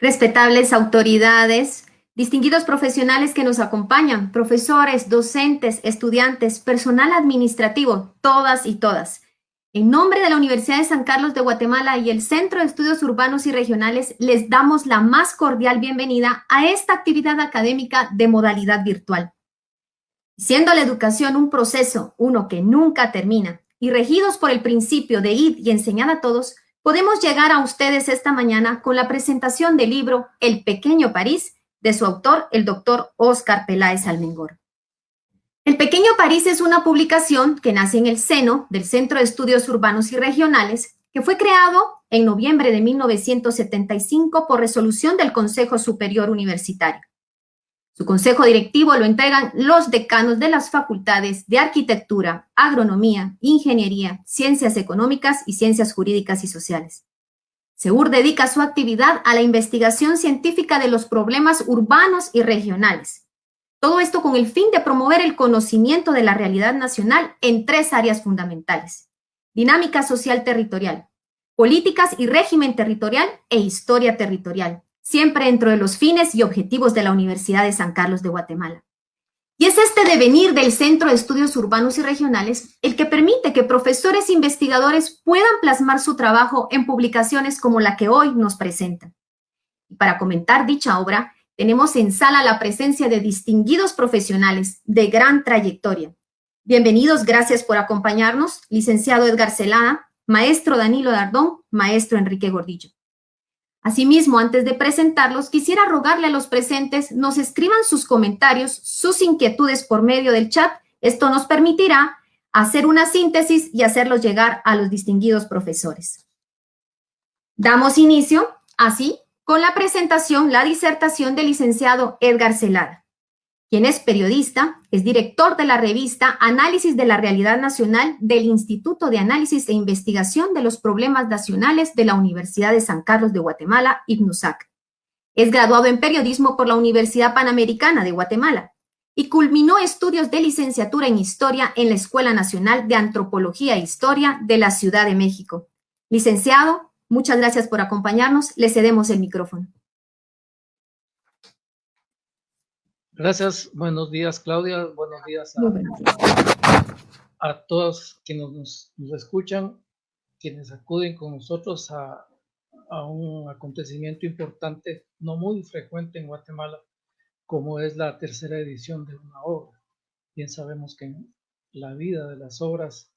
Respetables autoridades, distinguidos profesionales que nos acompañan, profesores, docentes, estudiantes, personal administrativo, todas y todas. En nombre de la Universidad de San Carlos de Guatemala y el Centro de Estudios Urbanos y Regionales, les damos la más cordial bienvenida a esta actividad académica de modalidad virtual. Siendo la educación un proceso, uno que nunca termina, y regidos por el principio de id y enseñad a todos, podemos llegar a ustedes esta mañana con la presentación del libro El Pequeño París, de su autor, el doctor Óscar Peláez Almengor. El Pequeño París es una publicación que nace en el seno del Centro de Estudios Urbanos y Regionales, que fue creado en noviembre de 1975 por resolución del Consejo Superior Universitario. Su consejo directivo lo entregan los decanos de las facultades de Arquitectura, Agronomía, Ingeniería, Ciencias Económicas y Ciencias Jurídicas y Sociales. SEUR dedica su actividad a la investigación científica de los problemas urbanos y regionales. Todo esto con el fin de promover el conocimiento de la realidad nacional en tres áreas fundamentales: dinámica social territorial, políticas y régimen territorial e historia territorial, siempre dentro de los fines y objetivos de la Universidad de San Carlos de Guatemala. Y es este devenir del Centro de Estudios Urbanos y Regionales el que permite que profesores e investigadores puedan plasmar su trabajo en publicaciones como la que hoy nos presentan. Y para comentar dicha obra, tenemos en sala la presencia de distinguidos profesionales de gran trayectoria. Bienvenidos, gracias por acompañarnos, licenciado Edgar Celada, maestro Danilo Dardón, maestro Enrique Gordillo. Asimismo, antes de presentarlos, quisiera rogarle a los presentes nos escriban sus comentarios, sus inquietudes por medio del chat. Esto nos permitirá hacer una síntesis y hacerlos llegar a los distinguidos profesores. Damos inicio, así, con la presentación, la disertación del licenciado Edgar Celada, quien es periodista, es director de la revista Análisis de la Realidad Nacional del Instituto de Análisis e Investigación de los Problemas Nacionales de la Universidad de San Carlos de Guatemala, IPNUSAC. Es graduado en periodismo por la Universidad Panamericana de Guatemala y culminó estudios de licenciatura en Historia en la Escuela Nacional de Antropología e Historia de la Ciudad de México. Licenciado, muchas gracias por acompañarnos. Le cedemos el micrófono. Gracias, buenos días Claudia, buenos días a todos quienes nos escuchan, quienes acuden con nosotros a un acontecimiento importante, no muy frecuente en Guatemala, como es la tercera edición de una obra. Bien sabemos que la vida de las obras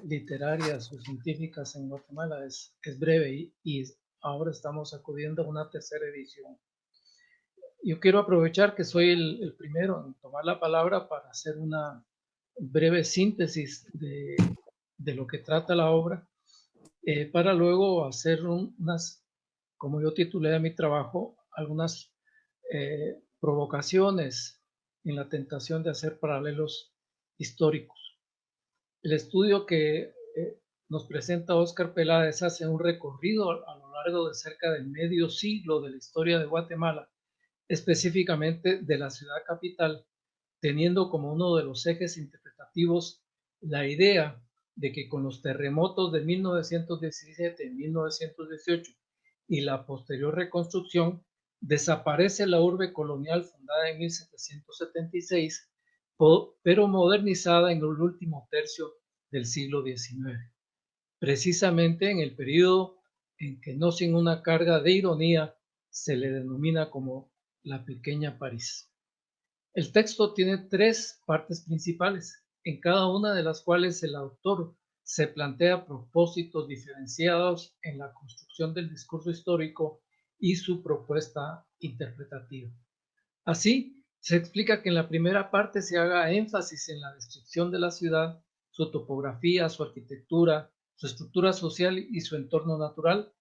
literarias o científicas en Guatemala es breve y ahora estamos acudiendo a una tercera edición. Yo quiero aprovechar que soy el primero en tomar la palabra para hacer una breve síntesis de lo que trata la obra, para luego hacer unas, como yo titulé a mi trabajo, algunas provocaciones en la tentación de hacer paralelos históricos. El estudio que nos presenta Óscar Peláez hace un recorrido a lo largo de cerca de medio siglo de la historia de Guatemala, específicamente de la ciudad capital, teniendo como uno de los ejes interpretativos la idea de que con los terremotos de 1917 y 1918 y la posterior reconstrucción, desaparece la urbe colonial fundada en 1776, pero modernizada en el último tercio del siglo XIX, precisamente en el periodo en que, no sin una carga de ironía, se le denomina como la Pequeña París. El texto tiene tres partes principales, en cada una de las cuales el autor se plantea propósitos diferenciados en la construcción del discurso histórico y su propuesta interpretativa. Así, se explica que en la primera parte se haga énfasis en la descripción de la ciudad, su topografía, su arquitectura, su estructura social y su entorno natural,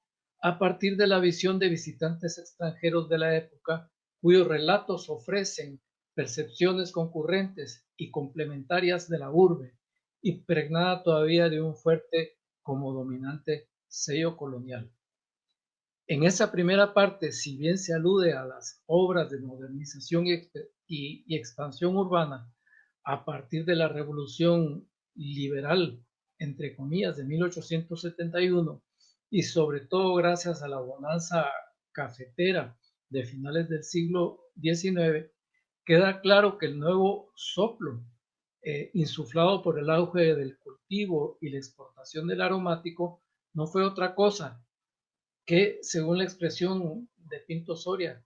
a partir de la visión de visitantes extranjeros de la época, cuyos relatos ofrecen percepciones concurrentes y complementarias de la urbe, impregnada todavía de un fuerte como dominante sello colonial. En esa primera parte, si bien se alude a las obras de modernización y expansión urbana a partir de la Revolución Liberal, entre comillas, de 1871, y sobre todo gracias a la bonanza cafetera de finales del siglo XIX, queda claro que el nuevo soplo insuflado por el auge del cultivo y la exportación del aromático no fue otra cosa que, según la expresión de Pinto Soria,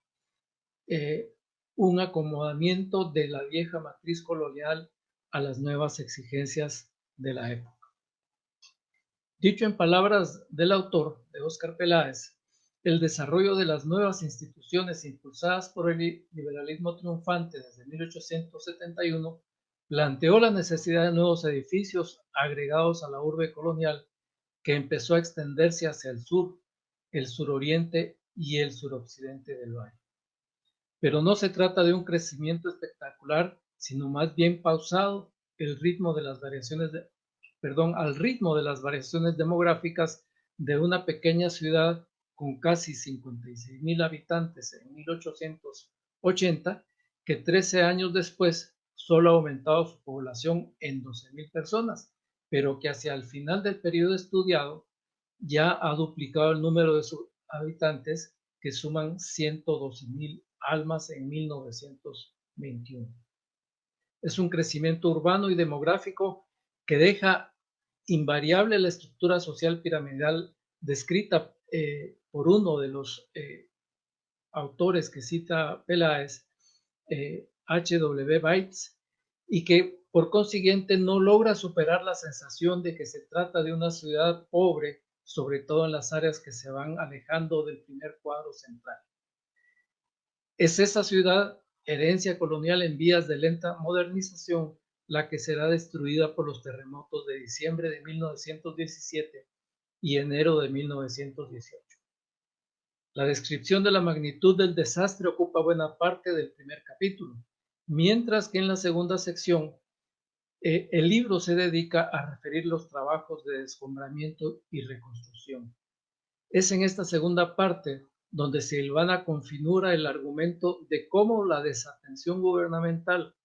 un acomodamiento de la vieja matriz colonial a las nuevas exigencias de la época. Dicho en palabras del autor, de Óscar Peláez, el desarrollo de las nuevas instituciones impulsadas por el liberalismo triunfante desde 1871 planteó la necesidad de nuevos edificios agregados a la urbe colonial que empezó a extenderse hacia el suroriente y el suroccidente del valle. Pero no se trata de un crecimiento espectacular, sino más bien pausado al ritmo de las variaciones demográficas de una pequeña ciudad con casi 56,000 habitantes en 1880, que 13 años después solo ha aumentado su población en 12,000 personas, pero que hacia el final del periodo estudiado ya ha duplicado el número de sus habitantes, que suman 112,000 almas en 1921. Es un crecimiento urbano y demográfico que deja invariable la estructura social piramidal descrita por uno de los autores que cita Peláez, H.W. Bates, y que por consiguiente no logra superar la sensación de que se trata de una ciudad pobre, sobre todo en las áreas que se van alejando del primer cuadro central. Es esa ciudad, herencia colonial en vías de lenta modernización, la que será destruida por los terremotos de diciembre de 1917 y enero de 1918. La descripción de la magnitud del desastre ocupa buena parte del primer capítulo, mientras que en la segunda sección el libro se dedica a referir los trabajos de desmembramiento y reconstrucción. Es en esta segunda parte donde se hilvana con finura el argumento de cómo la desatención gubernamental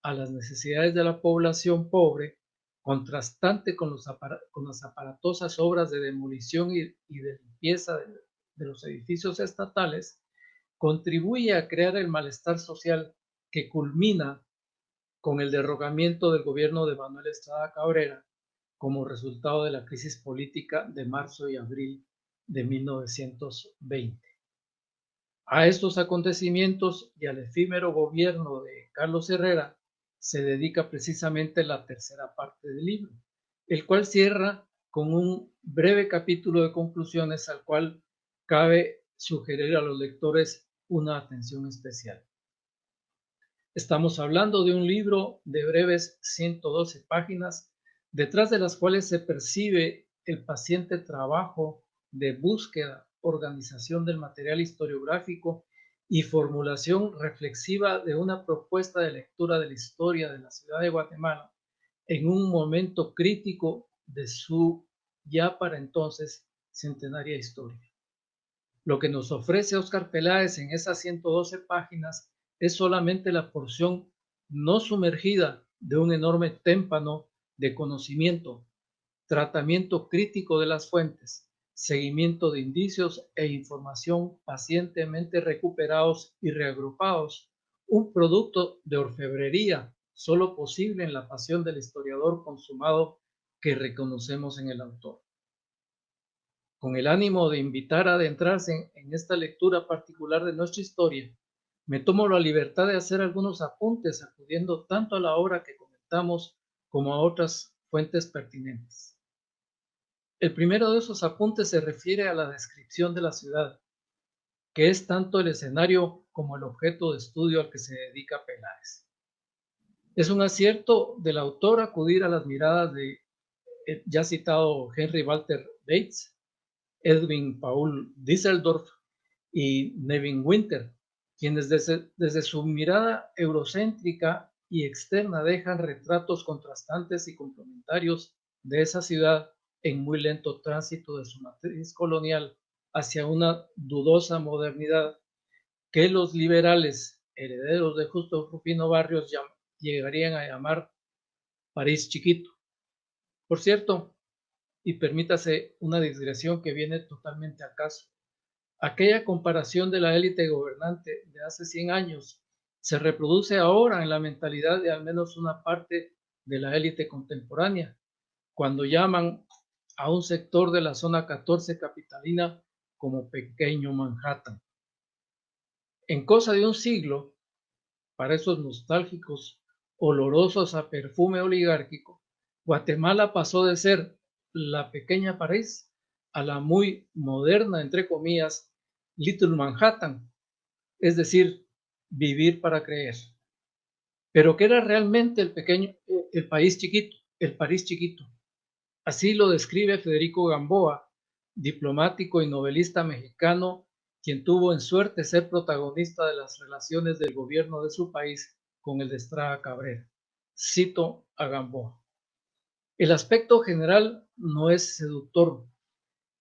a las necesidades de la población pobre, contrastante con las aparatosas obras de demolición y de limpieza de los edificios estatales, contribuye a crear el malestar social que culmina con el derrocamiento del gobierno de Manuel Estrada Cabrera como resultado de la crisis política de marzo y abril de 1920. A estos acontecimientos y al efímero gobierno de Carlos Herrera se dedica precisamente la tercera parte del libro, el cual cierra con un breve capítulo de conclusiones al cual cabe sugerir a los lectores una atención especial. Estamos hablando de un libro de breves 112 páginas, detrás de las cuales se percibe el paciente trabajo de búsqueda, organización del material historiográfico y formulación reflexiva de una propuesta de lectura de la historia de la ciudad de Guatemala en un momento crítico de su ya para entonces centenaria historia. Lo que nos ofrece Óscar Peláez en esas 112 páginas es solamente la porción no sumergida de un enorme témpano de conocimiento, tratamiento crítico de las fuentes, seguimiento de indicios e información pacientemente recuperados y reagrupados, un producto de orfebrería solo posible en la pasión del historiador consumado que reconocemos en el autor. Con el ánimo de invitar a adentrarse en esta lectura particular de nuestra historia, me tomo la libertad de hacer algunos apuntes acudiendo tanto a la obra que comentamos como a otras fuentes pertinentes. El primero de esos apuntes se refiere a la descripción de la ciudad, que es tanto el escenario como el objeto de estudio al que se dedica Peláez. Es un acierto del autor acudir a las miradas de ya citado Henry Walter Bates, Edwin Paul Düsseldorf y Nevin Winter, quienes desde su mirada eurocéntrica y externa dejan retratos contrastantes y complementarios de esa ciudad en muy lento tránsito de su matriz colonial hacia una dudosa modernidad que los liberales, herederos de Justo Rufino Barrios, llegarían a llamar París chiquito. Por cierto, y permítase una digresión que viene totalmente al caso. Aquella comparación de la élite gobernante de hace 100 años se reproduce ahora en la mentalidad de al menos una parte de la élite contemporánea, cuando llaman a un sector de la zona 14 capitalina como pequeño Manhattan. En cosa de un siglo, para esos nostálgicos olorosos a perfume oligárquico, Guatemala pasó de ser la pequeña París a la muy moderna, entre comillas, Little Manhattan, es decir, vivir para creer. Pero que era realmente el país chiquito, el París chiquito. Así lo describe Federico Gamboa, diplomático y novelista mexicano, quien tuvo en suerte ser protagonista de las relaciones del gobierno de su país con el de Estrada Cabrera. Cito a Gamboa. El aspecto general no es seductor.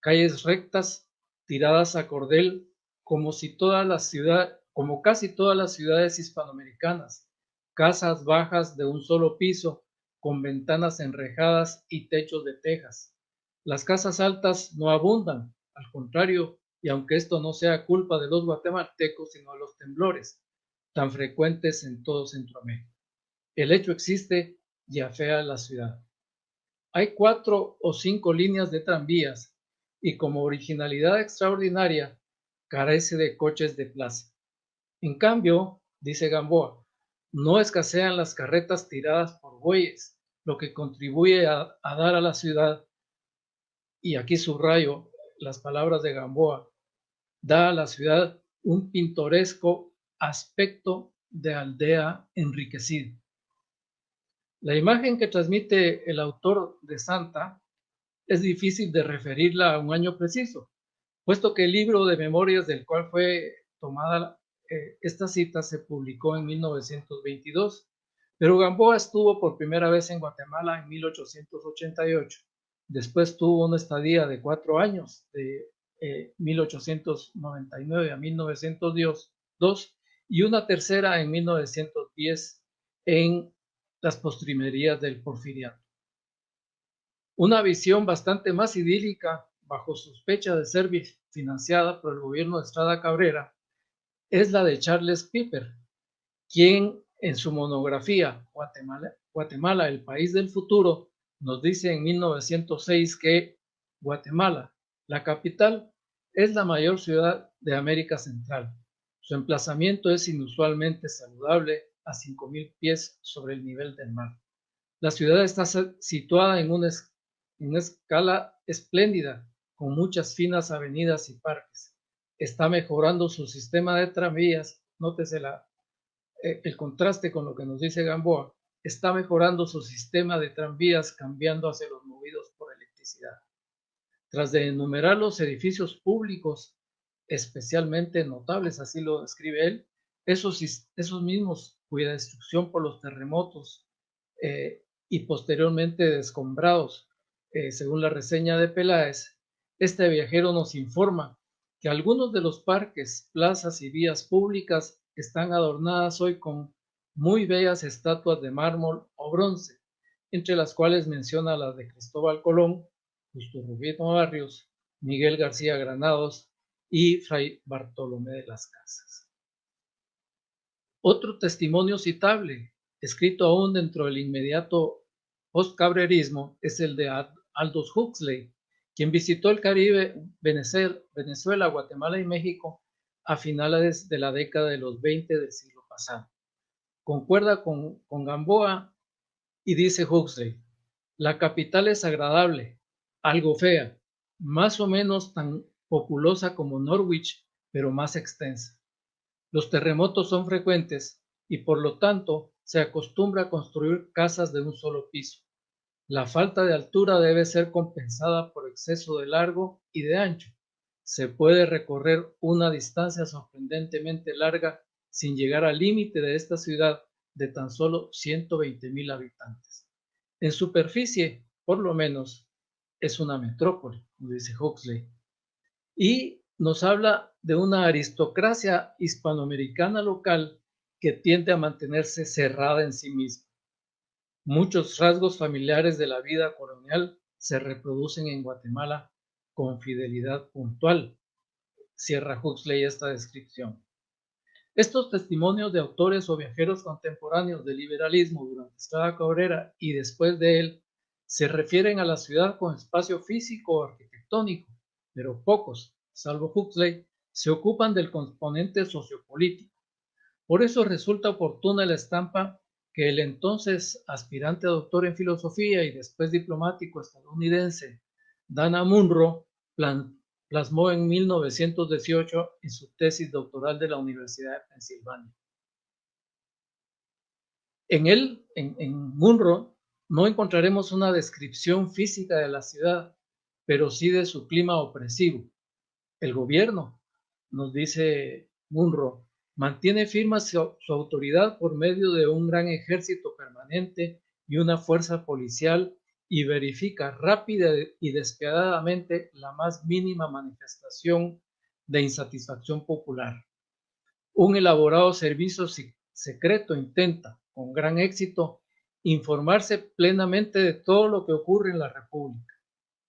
Calles rectas, tiradas a cordel, como casi todas las ciudades hispanoamericanas, casas bajas de un solo piso, con ventanas enrejadas y techos de tejas. Las casas altas no abundan, al contrario, y aunque esto no sea culpa de los guatemaltecos, sino de los temblores, tan frecuentes en todo Centroamérica. El hecho existe y afea la ciudad. Hay 4 o 5 líneas de tranvías y como originalidad extraordinaria carece de coches de plaza. En cambio, dice Gamboa, no escasean las carretas tiradas por bueyes, lo que contribuye a dar a la ciudad, y aquí subrayo las palabras de Gamboa, da a la ciudad un pintoresco aspecto de aldea enriquecida. La imagen que transmite el autor de Santa es difícil de referirla a un año preciso, puesto que el libro de memorias del cual fue tomada esta cita se publicó en 1922, pero Gamboa estuvo por primera vez en Guatemala en 1888. Después tuvo una estadía de 4 años, de 1899 a 1902, y una tercera en 1910 en las postrimerías del Porfiriato. Una visión bastante más idílica, bajo sospecha de ser financiada por el gobierno de Estrada Cabrera, es la de Charles Piper, quien en su monografía Guatemala, el país del futuro, nos dice en 1906 que Guatemala, la capital, es la mayor ciudad de América Central. Su emplazamiento es inusualmente saludable a 5,000 pies sobre el nivel del mar. La ciudad está situada en una escala espléndida, con muchas finas avenidas y parques. Está mejorando su sistema de tranvías, nótese el contraste con lo que nos dice Gamboa, está mejorando su sistema de tranvías cambiando hacia los movidos por electricidad. Tras de enumerar los edificios públicos especialmente notables, así lo describe él, esos mismos cuya destrucción por los terremotos y posteriormente descombrados, según la reseña de Peláez, este viajero nos informa que algunos de los parques, plazas y vías públicas están adornadas hoy con muy bellas estatuas de mármol o bronce, entre las cuales menciona las de Cristóbal Colón, Justo Rubino Barrios, Miguel García Granados y Fray Bartolomé de las Casas. Otro testimonio citable, escrito aún dentro del inmediato postcabrerismo, es el de Aldous Huxley, quien visitó el Caribe, Venezuela, Guatemala y México a finales de la década de los 20 del siglo pasado. Concuerda con Gamboa y dice Huxley, la capital es agradable, algo fea, más o menos tan populosa como Norwich, pero más extensa. Los terremotos son frecuentes y por lo tanto se acostumbra a construir casas de un solo piso. La falta de altura debe ser compensada por exceso de largo y de ancho. Se puede recorrer una distancia sorprendentemente larga sin llegar al límite de esta ciudad de tan solo 120,000 habitantes. En superficie, por lo menos, es una metrópoli, dice Huxley. Y nos habla de una aristocracia hispanoamericana local que tiende a mantenerse cerrada en sí misma. Muchos rasgos familiares de la vida colonial se reproducen en Guatemala con fidelidad puntual. cierra Huxley esta descripción. Estos testimonios de autores o viajeros contemporáneos del liberalismo durante Estrada Cabrera y después de él se refieren a la ciudad con espacio físico o arquitectónico, pero pocos, salvo Huxley, se ocupan del componente sociopolítico. Por eso resulta oportuna la estampa que el entonces aspirante a doctor en filosofía y después diplomático estadounidense Dana Munro plasmó en 1918 en su tesis doctoral de la Universidad de Pensilvania. En Munro, no encontraremos una descripción física de la ciudad, pero sí de su clima opresivo. El gobierno, nos dice Munro, mantiene firme su autoridad por medio de un gran ejército permanente y una fuerza policial y verifica rápida y despiadadamente la más mínima manifestación de insatisfacción popular. Un elaborado servicio secreto intenta, con gran éxito, informarse plenamente de todo lo que ocurre en la República.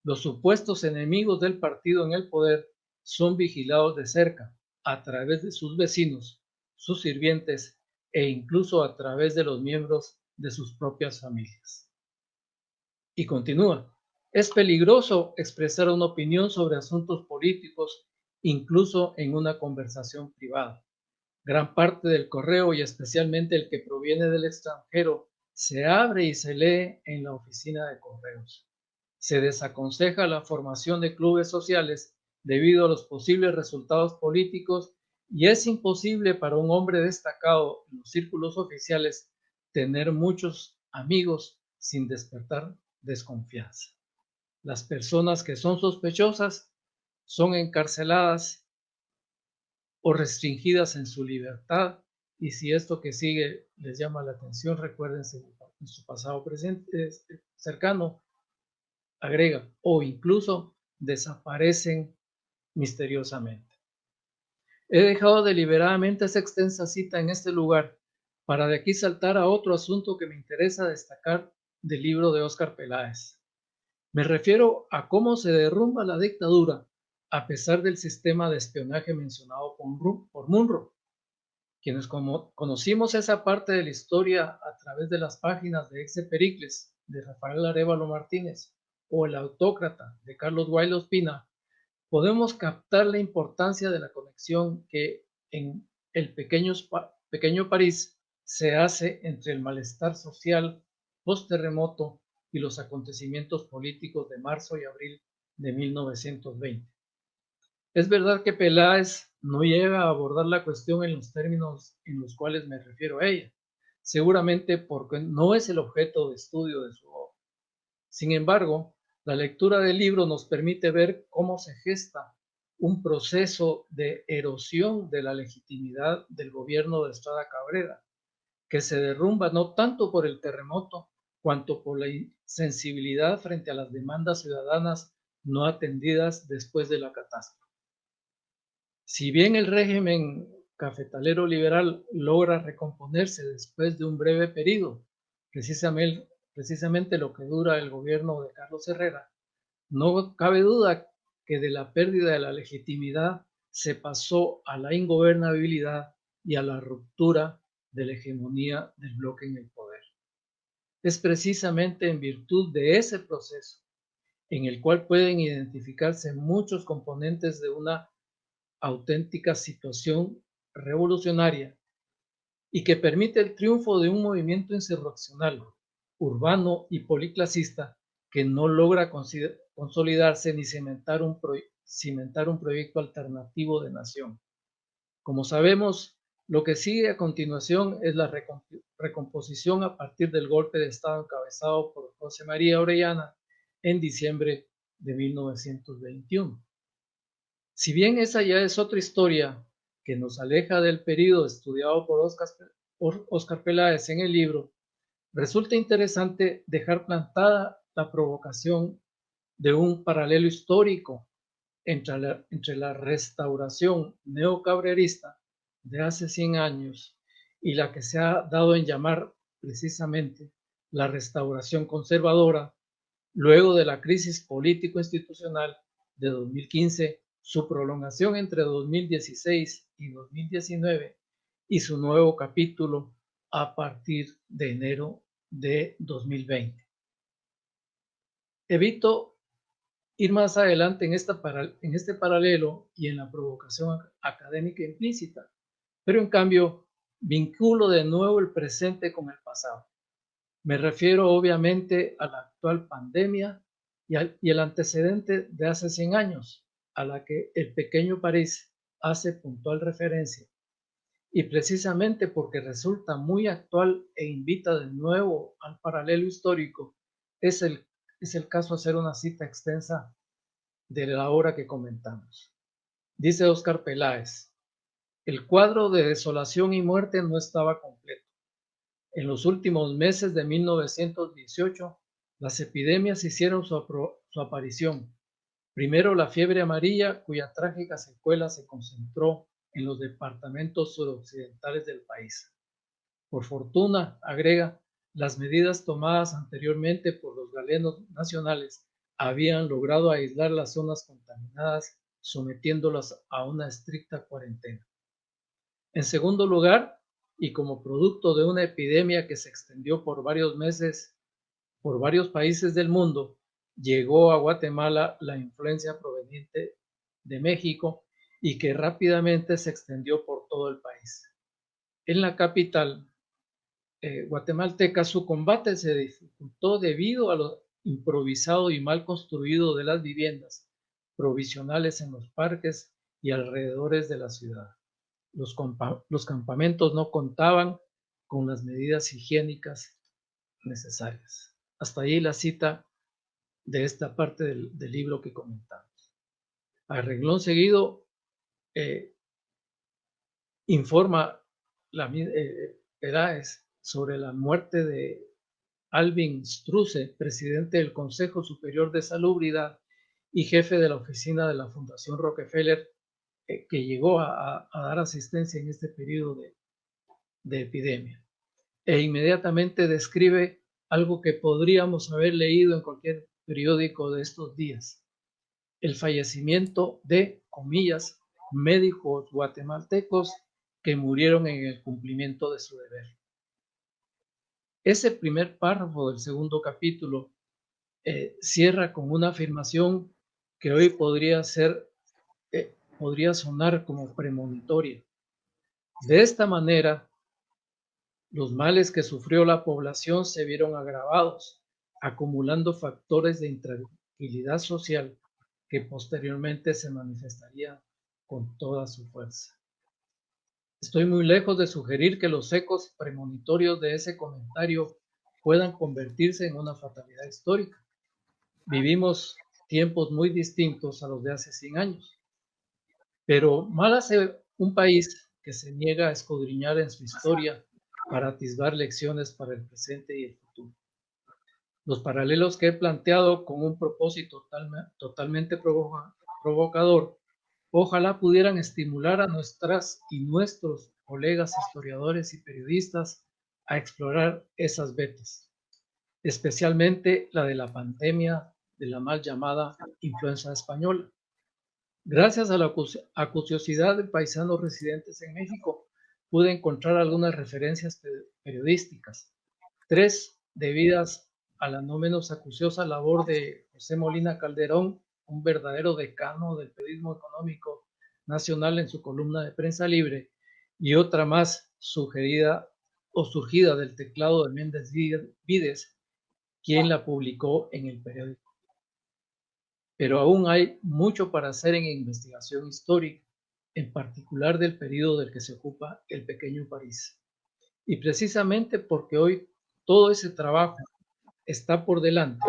Los supuestos enemigos del partido en el poder son vigilados de cerca, a través de sus vecinos, sus sirvientes e incluso a través de los miembros de sus propias familias. Y continúa, es peligroso expresar una opinión sobre asuntos políticos, incluso en una conversación privada. Gran parte del correo y especialmente el que proviene del extranjero se abre y se lee en la oficina de correos. Se desaconseja la formación de clubes sociales debido a los posibles resultados políticos y es imposible para un hombre destacado en los círculos oficiales tener muchos amigos sin despertar desconfianza. Las personas que son sospechosas son encarceladas o restringidas en su libertad, y si esto que sigue les llama la atención, recuérdense en su pasado presente cercano, agrega, o incluso desaparecen misteriosamente. He dejado deliberadamente esa extensa cita en este lugar para de aquí saltar a otro asunto que me interesa destacar del libro de Óscar Peláez. Me refiero a cómo se derrumba la dictadura a pesar del sistema de espionaje mencionado por Munro. Quienes conocimos esa parte de la historia a través de las páginas de Exe Pericles de Rafael Arévalo Martínez o El Autócrata de Carlos Guay Ospina, podemos captar la importancia de la conexión que en el pequeño París se hace entre el malestar social post-terremoto y los acontecimientos políticos de marzo y abril de 1920. Es verdad que Peláez no llega a abordar la cuestión en los términos en los cuales me refiero a ella, seguramente porque no es el objeto de estudio de su obra. Sin embargo, la lectura del libro nos permite ver cómo se gesta un proceso de erosión de la legitimidad del gobierno de Estrada Cabrera, que se derrumba no tanto por el terremoto, cuanto por la insensibilidad frente a las demandas ciudadanas no atendidas después de la catástrofe. Si bien el régimen cafetalero liberal logra recomponerse después de un breve periodo, precisamente lo que dura el gobierno de Carlos Herrera, no cabe duda que de la pérdida de la legitimidad se pasó a la ingobernabilidad y a la ruptura de la hegemonía del bloque en el poder. Es precisamente en virtud de ese proceso en el cual pueden identificarse muchos componentes de una auténtica situación revolucionaria y que permite el triunfo de un movimiento insurreccional, urbano y policlasista que no logra consolidarse ni cimentar un proyecto alternativo de nación. Como sabemos, lo que sigue a continuación es la recomposición a partir del golpe de Estado encabezado por José María Orellana en diciembre de 1921. Si bien esa ya es otra historia que nos aleja del periodo estudiado por Óscar Peláez en el libro, resulta interesante dejar plantada la provocación de un paralelo histórico entre la restauración neocabrerista de hace 100 años y la que se ha dado en llamar precisamente la restauración conservadora luego de la crisis político-institucional de 2015 su prolongación entre 2016 y 2019 y su nuevo capítulo a partir de enero de 2020. Evito ir más adelante en este paralelo y en la provocación académica implícita, pero en cambio vinculo de nuevo el presente con el pasado. Me refiero obviamente a la actual pandemia y el antecedente de hace 100 años, a la que el pequeño París hace puntual referencia. Y precisamente porque resulta muy actual e invita de nuevo al paralelo histórico, es el caso hacer una cita extensa de la obra que comentamos. Dice Óscar Peláez: el cuadro de desolación y muerte no estaba completo. En los últimos meses de 1918, las epidemias hicieron su aparición. Primero la fiebre amarilla, cuya trágica secuela se concentró en los departamentos suroccidentales del país. Por fortuna, agrega, las medidas tomadas anteriormente por los galenos nacionales habían logrado aislar las zonas contaminadas, sometiéndolas a una estricta cuarentena. En segundo lugar, y como producto de una epidemia que se extendió por varios meses por varios países del mundo, llegó a Guatemala la influencia proveniente de México y que rápidamente se extendió por todo el país. En la capital guatemalteca, su combate se dificultó debido a lo improvisado y mal construido de las viviendas provisionales en los parques y alrededores de la ciudad. Los campamentos no contaban con las medidas higiénicas necesarias. Hasta ahí la cita de esta parte del libro que comentamos. A renglón seguido, informa Peláez sobre la muerte de Alvin Struce, presidente del Consejo Superior de Salubridad y jefe de la oficina de la Fundación Rockefeller, que llegó a dar asistencia en este periodo de epidemia. E inmediatamente describe algo que podríamos haber leído en cualquier periódico de estos días: el fallecimiento de, comillas, médicos guatemaltecos que murieron en el cumplimiento de su deber. Ese primer párrafo del segundo capítulo cierra con una afirmación que hoy podría sonar como premonitoria. De esta manera, los males que sufrió la población se vieron agravados, acumulando factores de intranquilidad social que posteriormente se manifestarían con toda su fuerza. Estoy muy lejos de sugerir que los ecos premonitorios de ese comentario puedan convertirse en una fatalidad histórica. Vivimos tiempos muy distintos a los de hace 100 años. Pero mal hace un país que se niega a escudriñar en su historia para atisbar lecciones para el presente y el futuro. Los paralelos que he planteado con un propósito totalmente provocador, ojalá pudieran estimular a nuestras y nuestros colegas historiadores y periodistas a explorar esas vetas, especialmente la de la pandemia de la mal llamada influenza española. Gracias a la acuciosidad de paisanos residentes en México, pude encontrar algunas referencias periodísticas, 3 debidas a la no menos acuciosa labor de José Molina Calderón, un verdadero decano del periodismo económico nacional en su columna de Prensa Libre, y otra más sugerida o surgida del teclado de Méndez Vides, quien la publicó en el periódico. Pero aún hay mucho para hacer en investigación histórica, en particular del periodo del que se ocupa el pequeño París. Y precisamente porque hoy todo ese trabajo está por delante,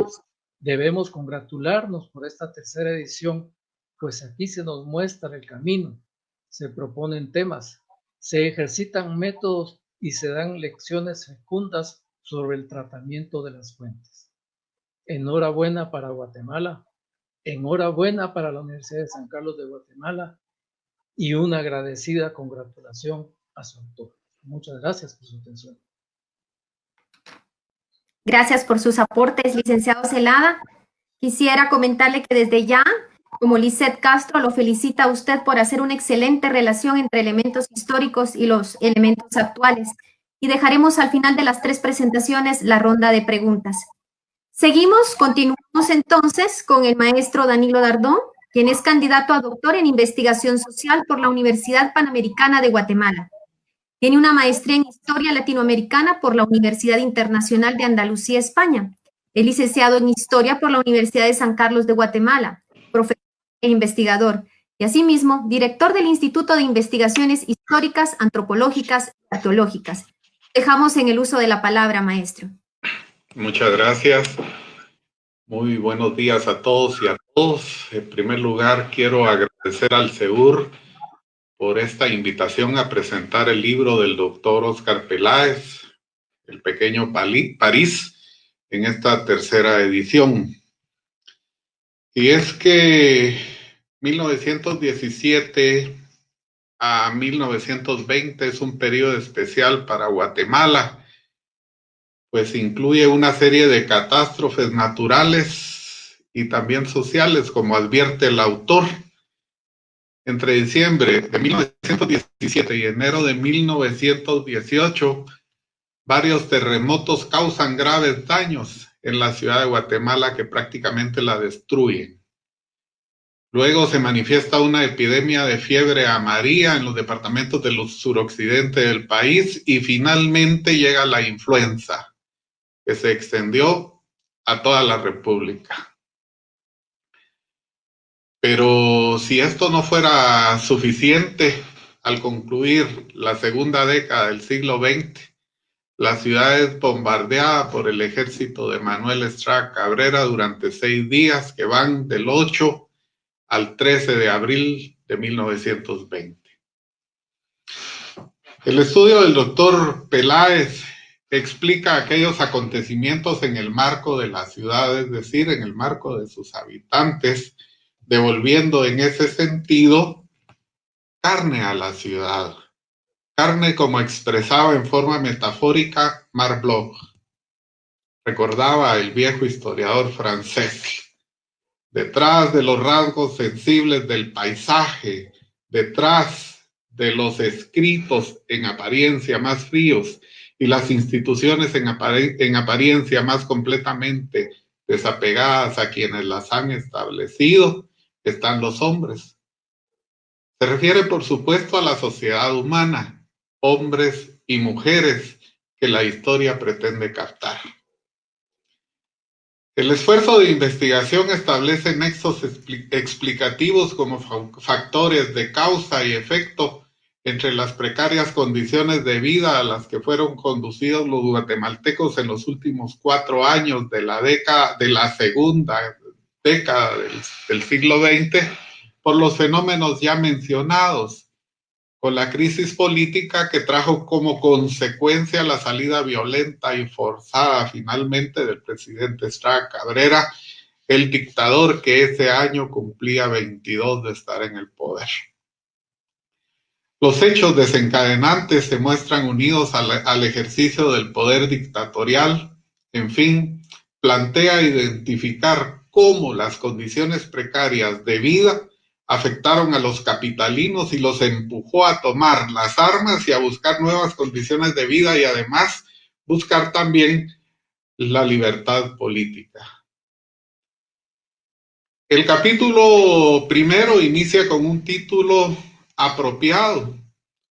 debemos congratularnos por esta tercera edición, pues aquí se nos muestra el camino, se proponen temas, se ejercitan métodos y se dan lecciones fecundas sobre el tratamiento de las fuentes. Enhorabuena para Guatemala, enhorabuena para la Universidad de San Carlos de Guatemala y una agradecida congratulación a su autor. Muchas gracias por su atención. Gracias por sus aportes, licenciado Celada. Quisiera comentarle que desde ya como Lisette Castro, lo felicita a usted por hacer una excelente relación entre elementos históricos y los elementos actuales. Y dejaremos al final de las 3 presentaciones la ronda de preguntas. Continuamos entonces con el maestro Danilo Dardón, quien es candidato a doctor en investigación social por la Universidad Panamericana de Guatemala. Tiene una maestría en Historia Latinoamericana por la Universidad Internacional de Andalucía, España. Es licenciado en Historia por la Universidad de San Carlos de Guatemala, profesor e investigador, y asimismo director del Instituto de Investigaciones Históricas, Antropológicas y Arqueológicas. Dejamos en el uso de la palabra, maestro. Muchas gracias. Muy buenos días a todos y a todos. En primer lugar, quiero agradecer al CEUR por esta invitación a presentar el libro del doctor Óscar Peláez, El Pequeño París, en esta tercera edición. Y es que 1917 a 1920 es un periodo especial para Guatemala, pues incluye una serie de catástrofes naturales y también sociales, como advierte el autor. Entre diciembre de 1917 y enero de 1918, varios terremotos causan graves daños en la ciudad de Guatemala que prácticamente la destruyen. Luego se manifiesta una epidemia de fiebre amarilla en los departamentos del suroccidente del país y finalmente llega la influenza, que se extendió a toda la República. Pero si esto no fuera suficiente, al concluir la segunda década del siglo XX, la ciudad es bombardeada por el ejército de Manuel Estrada Cabrera durante 6 días que van del 8 al 13 de abril de 1920. El estudio del doctor Peláez explica aquellos acontecimientos en el marco de la ciudad, es decir, en el marco de sus habitantes, devolviendo en ese sentido carne a la ciudad, carne como expresaba en forma metafórica Marc Bloch. Recordaba el viejo historiador francés, detrás de los rasgos sensibles del paisaje, detrás de los escritos en apariencia más fríos y las instituciones en apariencia más completamente desapegadas a quienes las han establecido, están los hombres. Se refiere, por supuesto, a la sociedad humana, hombres y mujeres que la historia pretende captar. El esfuerzo de investigación establece nexos explicativos como factores de causa y efecto entre las precarias condiciones de vida a las que fueron conducidos los guatemaltecos en los últimos 4 años de la segunda década del siglo XX por los fenómenos ya mencionados, con la crisis política que trajo como consecuencia la salida violenta y forzada finalmente del presidente Estrada Cabrera, el dictador que ese año cumplía 22 de estar en el poder. Los hechos desencadenantes se muestran unidos al ejercicio del poder dictatorial. En fin, plantea identificar cómo las condiciones precarias de vida afectaron a los capitalinos y los empujó a tomar las armas y a buscar nuevas condiciones de vida y además buscar también la libertad política. El capítulo primero inicia con un título apropiado,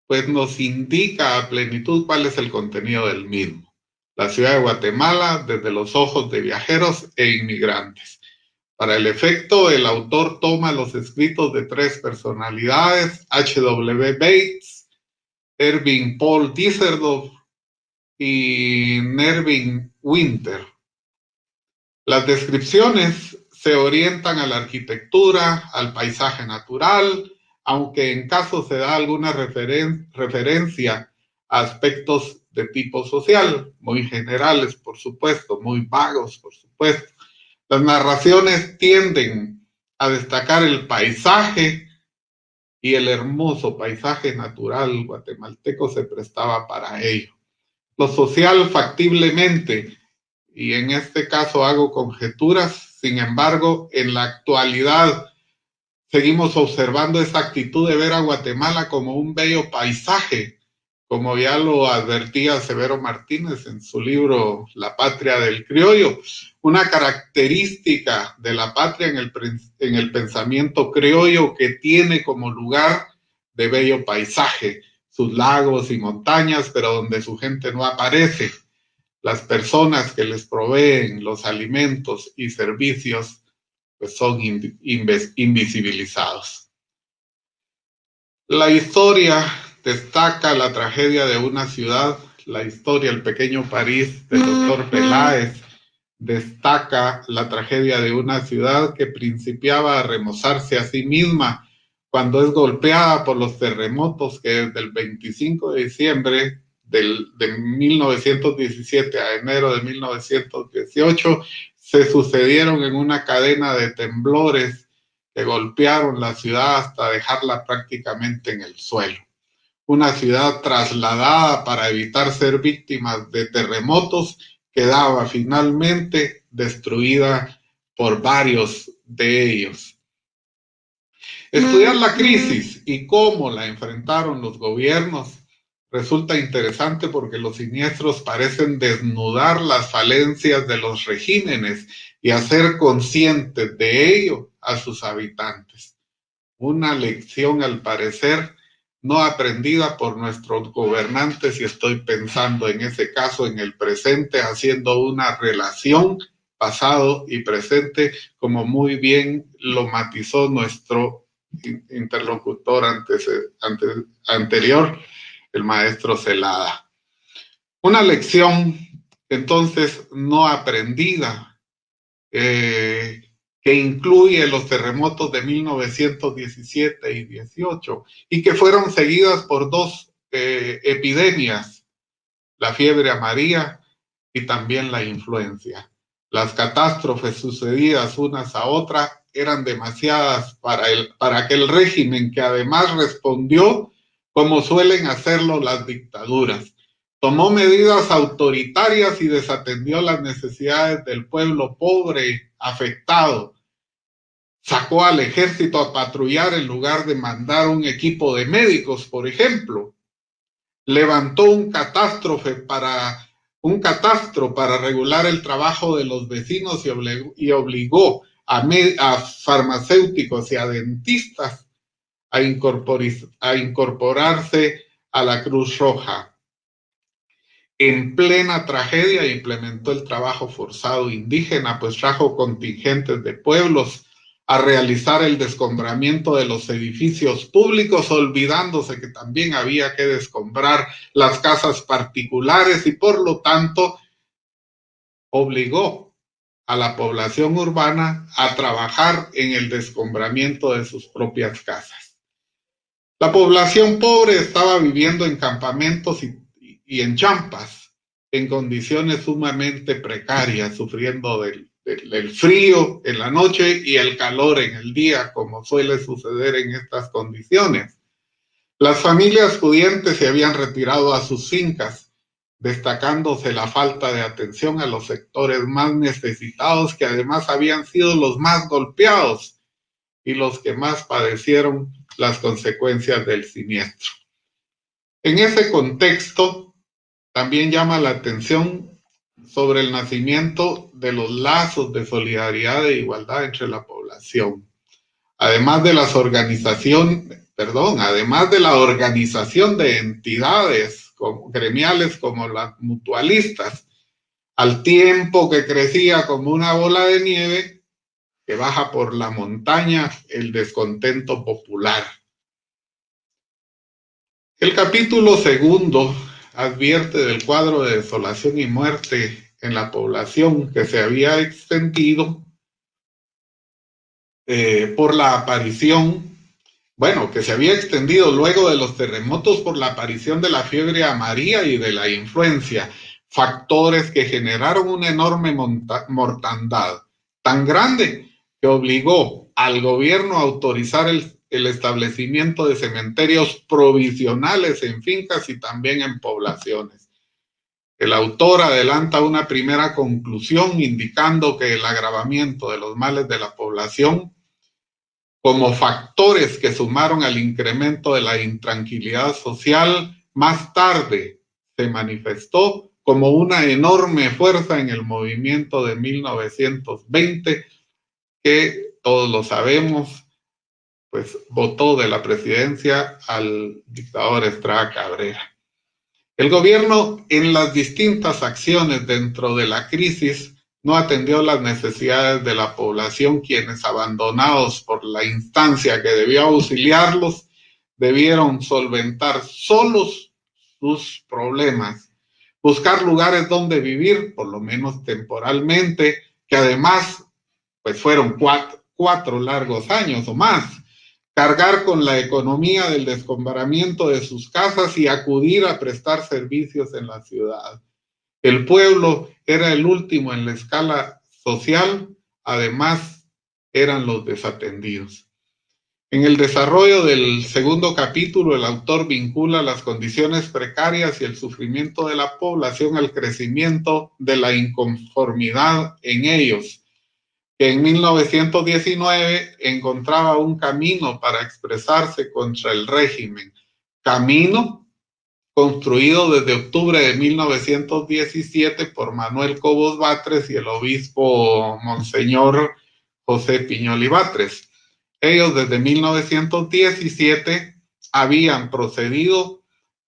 pues nos indica a plenitud cuál es el contenido del mismo. La ciudad de Guatemala desde los ojos de viajeros e inmigrantes. Para el efecto, el autor toma los escritos de 3 personalidades, H.W. Bates, Erwin Paul Diesseldorf y Nervin Winter. Las descripciones se orientan a la arquitectura, al paisaje natural, aunque en caso se da alguna referencia a aspectos de tipo social, muy generales, por supuesto, muy vagos, por supuesto. Las narraciones tienden a destacar el paisaje y el hermoso paisaje natural guatemalteco se prestaba para ello. Lo social factiblemente, y en este caso hago conjeturas, sin embargo, en la actualidad seguimos observando esa actitud de ver a Guatemala como un bello paisaje, como ya lo advertía Severo Martínez en su libro La Patria del Criollo. Una característica de la patria en el pensamiento criollo que tiene como lugar de bello paisaje, sus lagos y montañas, pero donde su gente no aparece. Las personas que les proveen los alimentos y servicios pues son invisibilizados. La historia destaca la tragedia de una ciudad, la historia El Pequeño París del doctor Peláez destaca la tragedia de una ciudad que principiaba a remozarse a sí misma cuando es golpeada por los terremotos que desde el 25 de diciembre de 1917 a enero de 1918 se sucedieron en una cadena de temblores que golpearon la ciudad hasta dejarla prácticamente en el suelo. Una ciudad trasladada para evitar ser víctima de terremotos quedaba finalmente destruida por varios de ellos. Estudiar la crisis y cómo la enfrentaron los gobiernos resulta interesante porque los siniestros parecen desnudar las falencias de los regímenes y hacer conscientes de ello a sus habitantes. Una lección, al parecer, no aprendida por nuestros gobernantes, y estoy pensando en ese caso en el presente, haciendo una relación pasado y presente, como muy bien lo matizó nuestro interlocutor anterior, el maestro Celada. Una lección, entonces, no aprendida, que incluye los terremotos de 1917 y 18, y que fueron seguidas por dos epidemias, la fiebre amarilla y también la influencia. Las catástrofes sucedidas unas a otras eran demasiadas para aquel régimen, que además respondió como suelen hacerlo las dictaduras. Tomó medidas autoritarias y desatendió las necesidades del pueblo pobre, afectado. Sacó al ejército a patrullar en lugar de mandar un equipo de médicos, por ejemplo. Levantó un catastro para regular el trabajo de los vecinos y obligó a farmacéuticos y a dentistas a incorporarse a la Cruz Roja. En plena tragedia implementó el trabajo forzado indígena, pues trajo contingentes de pueblos a realizar el descombramiento de los edificios públicos, olvidándose que también había que descombrar las casas particulares, y por lo tanto obligó a la población urbana a trabajar en el descombramiento de sus propias casas. La población pobre estaba viviendo en campamentos y en champas, en condiciones sumamente precarias, sufriendo del frío en la noche y el calor en el día, como suele suceder en estas condiciones. Las familias pudientes se habían retirado a sus fincas, destacándose la falta de atención a los sectores más necesitados, que además habían sido los más golpeados y los que más padecieron las consecuencias del siniestro. En ese contexto, también llama la atención sobre el nacimiento de los lazos de solidaridad e igualdad entre la población. Además de la organización de entidades gremiales como las mutualistas, al tiempo que crecía como una bola de nieve que baja por la montaña el descontento popular. El capítulo segundo advierte del cuadro de desolación y muerte en la población que se había extendido que se había extendido luego de los terremotos por la aparición de la fiebre amarilla y de la influencia, factores que generaron una enorme mortandad, tan grande que obligó al gobierno a autorizar el establecimiento de cementerios provisionales en fincas y también en poblaciones. El autor adelanta una primera conclusión indicando que el agravamiento de los males de la población como factores que sumaron al incremento de la intranquilidad social, más tarde se manifestó como una enorme fuerza en el movimiento de 1920, que todos lo sabemos, pues votó de la presidencia al dictador Estrada Cabrera. El gobierno, en las distintas acciones dentro de la crisis, no atendió las necesidades de la población, quienes, abandonados por la instancia que debió auxiliarlos, debieron solventar solos sus problemas, buscar lugares donde vivir, por lo menos temporalmente, que además pues fueron cuatro largos años o más, cargar con la economía del descombramiento de sus casas y acudir a prestar servicios en la ciudad. El pueblo era el último en la escala social, además eran los desatendidos. En el desarrollo del segundo capítulo, el autor vincula las condiciones precarias y el sufrimiento de la población al crecimiento de la inconformidad en ellos, que en 1919 encontraba un camino para expresarse contra el régimen, camino construido desde octubre de 1917 por Manuel Cobos Batres y el obispo Monseñor José Piñol y Batres. Ellos desde 1917 habían procedido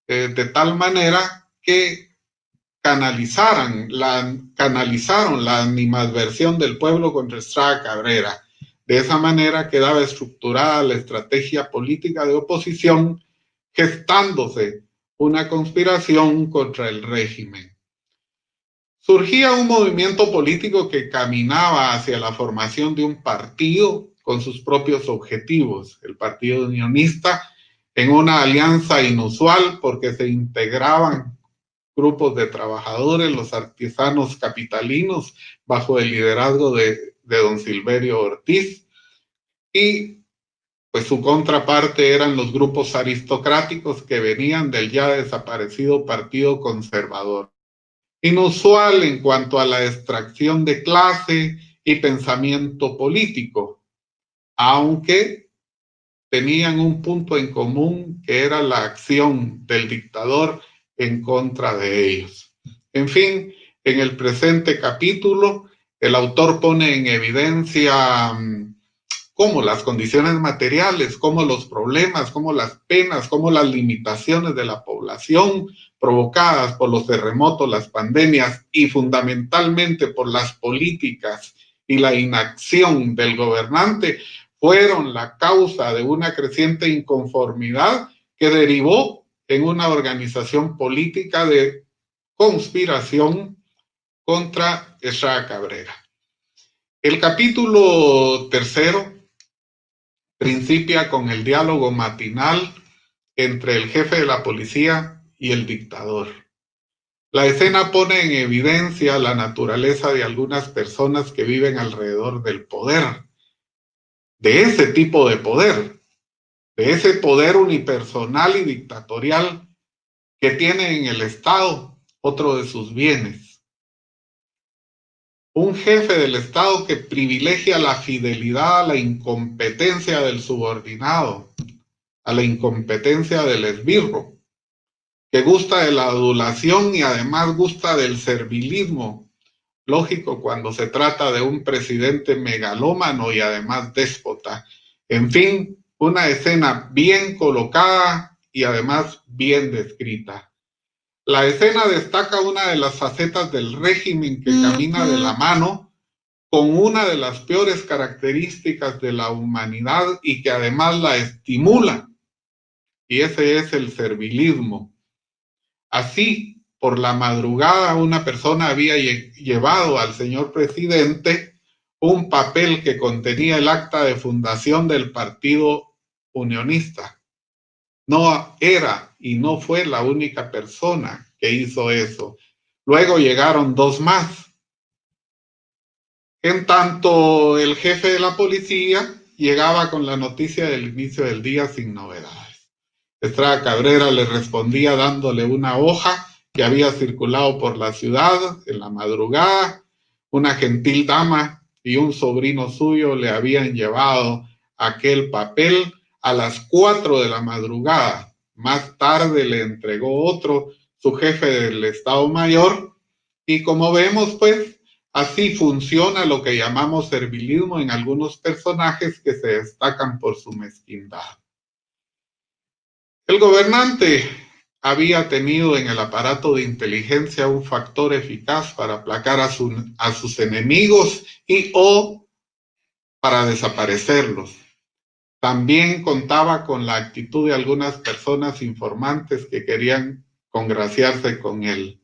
de tal manera que canalizaron la animadversión del pueblo contra Estrada Cabrera. De esa manera quedaba estructurada la estrategia política de oposición, gestándose una conspiración contra el régimen. Surgía un movimiento político que caminaba hacia la formación de un partido con sus propios objetivos, el Partido Unionista, en una alianza inusual porque se integraban grupos de trabajadores, los artesanos capitalinos, bajo el liderazgo de don Silverio Ortiz, y pues su contraparte eran los grupos aristocráticos que venían del ya desaparecido Partido Conservador. Inusual en cuanto a la extracción de clase y pensamiento político, aunque tenían un punto en común, que era la acción del dictador en contra de ellos. En fin, en el presente capítulo, el autor pone en evidencia cómo las condiciones materiales, cómo los problemas, cómo las penas, cómo las limitaciones de la población provocadas por los terremotos, las pandemias y fundamentalmente por las políticas y la inacción del gobernante fueron la causa de una creciente inconformidad que derivó en una organización política de conspiración contra Estrada Cabrera. El capítulo tercero principia con el diálogo matinal entre el jefe de la policía y el dictador. La escena pone en evidencia la naturaleza de algunas personas que viven alrededor del poder, de ese tipo de poder, de ese poder unipersonal y dictatorial que tiene en el Estado otro de sus bienes. Un jefe del Estado que privilegia la fidelidad a la incompetencia del subordinado, a la incompetencia del esbirro, que gusta de la adulación y además gusta del servilismo. Lógico cuando se trata de un presidente megalómano y además déspota. En fin, una escena bien colocada y además bien descrita. La escena destaca una de las facetas del régimen que camina de la mano con una de las peores características de la humanidad y que además la estimula, y ese es el servilismo. Así, por la madrugada, una persona había llevado al señor presidente un papel que contenía el acta de fundación del Partido Unionista. No era y no fue la única persona que hizo eso. Luego llegaron dos más. En tanto, el jefe de la policía llegaba con la noticia del inicio del día sin novedades. Estrada Cabrera le respondía dándole una hoja que había circulado por la ciudad en la madrugada. Una gentil dama y un sobrino suyo le habían llevado aquel papel a las 4 de la madrugada. Más tarde le entregó otro, su jefe del Estado Mayor, y como vemos, pues, así funciona lo que llamamos servilismo en algunos personajes que se destacan por su mezquindad. El gobernante había tenido en el aparato de inteligencia un factor eficaz para aplacar a sus enemigos o para desaparecerlos. También contaba con la actitud de algunas personas informantes que querían congraciarse con él.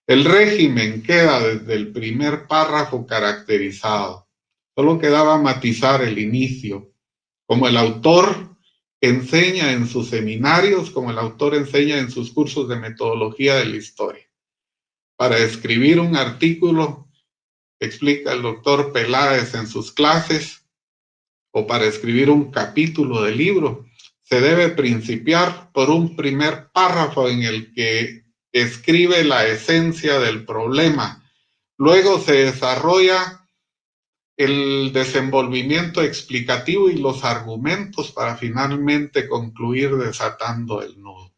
El régimen queda desde el primer párrafo caracterizado. Solo quedaba matizar el inicio. Como el autor enseña en sus seminarios, como el autor enseña en sus cursos de metodología de la historia. Para escribir un artículo, explica el doctor Peláez en sus clases, o para escribir un capítulo de libro, se debe principiar por un primer párrafo en el que escribe la esencia del problema. Luego se desarrolla el desenvolvimiento explicativo y los argumentos para finalmente concluir desatando el nudo.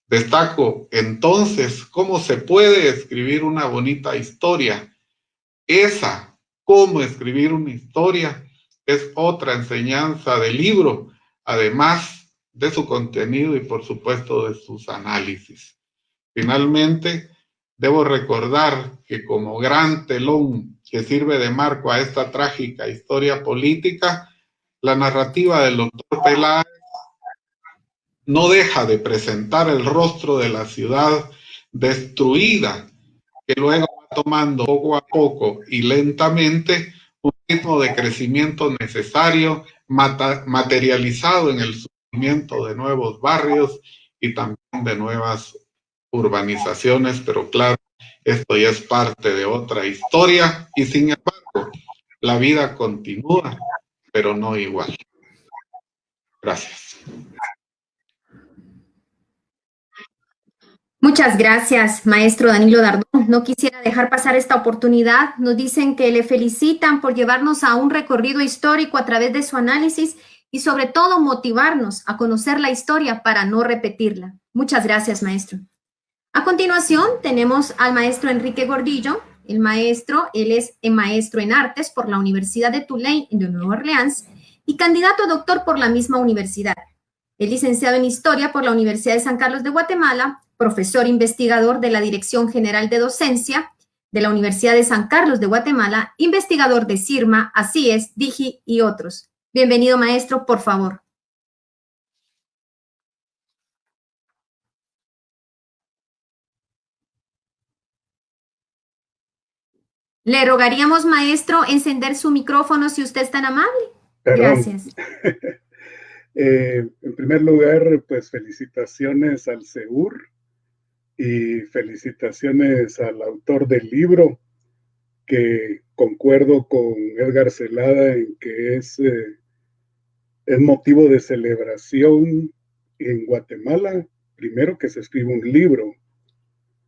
Destaco entonces cómo se puede escribir una bonita historia. Cómo escribir una historia, es otra enseñanza del libro, además de su contenido y por supuesto de sus análisis. Finalmente, debo recordar que como gran telón que sirve de marco a esta trágica historia política, la narrativa del doctor Peláez no deja de presentar el rostro de la ciudad destruida, que luego va tomando poco a poco y lentamente un ritmo de crecimiento necesario, materializado en el surgimiento de nuevos barrios y también de nuevas urbanizaciones, pero claro, esto ya es parte de otra historia y sin embargo, la vida continúa, pero no igual. Gracias. Muchas gracias, maestro Danilo Dardón. No quisiera dejar pasar esta oportunidad. Nos dicen que le felicitan por llevarnos a un recorrido histórico a través de su análisis y sobre todo motivarnos a conocer la historia para no repetirla. Muchas gracias, maestro. A continuación tenemos al maestro Enrique Gordillo. Él es maestro en artes por la Universidad de Tulane de Nueva Orleans y candidato a doctor por la misma universidad. Es licenciado en Historia por la Universidad de San Carlos de Guatemala, profesor investigador de la Dirección General de Docencia de la Universidad de San Carlos de Guatemala, investigador de CIRMA, Así es, Digi y otros. Bienvenido, maestro, por favor. Le rogaríamos, maestro, encender su micrófono si usted es tan amable. Perdón. Gracias. En primer lugar, pues felicitaciones al CEUR y felicitaciones al autor del libro, que concuerdo con Edgar Celada en que es motivo de celebración en Guatemala. Primero que se escriba un libro,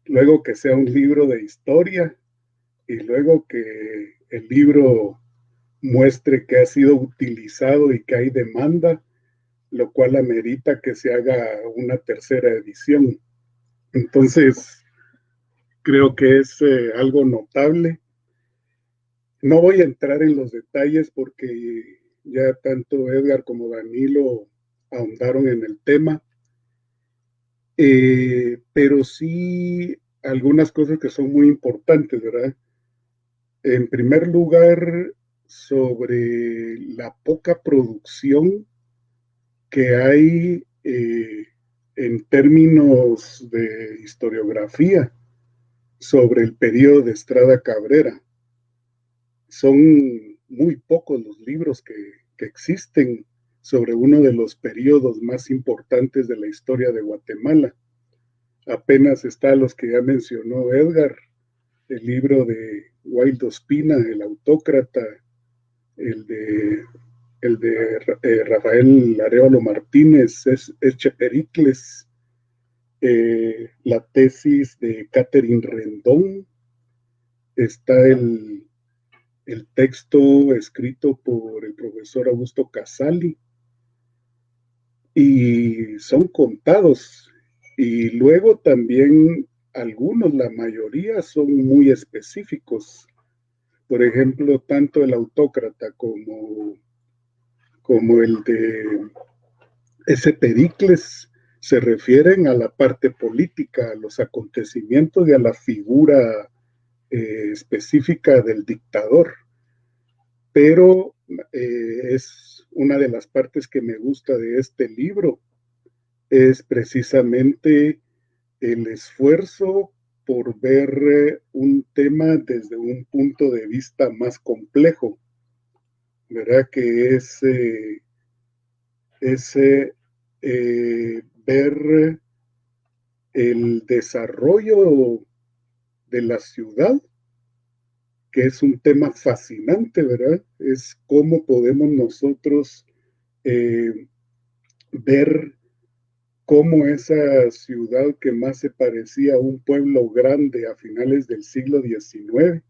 luego que sea un libro de historia y luego que el libro muestre que ha sido utilizado y que hay demanda, lo cual amerita que se haga una tercera edición. Entonces, creo que es algo notable. No voy a entrar en los detalles porque ya tanto Edgar como Danilo ahondaron en el tema, pero sí algunas cosas que son muy importantes, ¿verdad? En primer lugar, sobre la poca producción que hay en términos de historiografía sobre el periodo de Estrada Cabrera. Son muy pocos los libros que existen sobre uno de los periodos más importantes de la historia de Guatemala. Apenas está los que ya mencionó Edgar, el libro de Wildo Ospina, El Autócrata, el de Rafael Arevalo Martínez, Pericles, la tesis de Catherine Rendón, está el el texto escrito por el profesor Augusto Casali, y son contados. Y luego también algunos, la mayoría, son muy específicos. Por ejemplo, tanto el Autócrata como el de ese Pericles se refieren a la parte política, a los acontecimientos y a la figura específica del dictador. Pero es una de las partes que me gusta de este libro, es precisamente el esfuerzo por ver un tema desde un punto de vista más complejo, ¿verdad? Que es ver el desarrollo de la ciudad, que es un tema fascinante, ¿verdad? Es cómo podemos nosotros ver cómo esa ciudad que más se parecía a un pueblo grande a finales del siglo XIX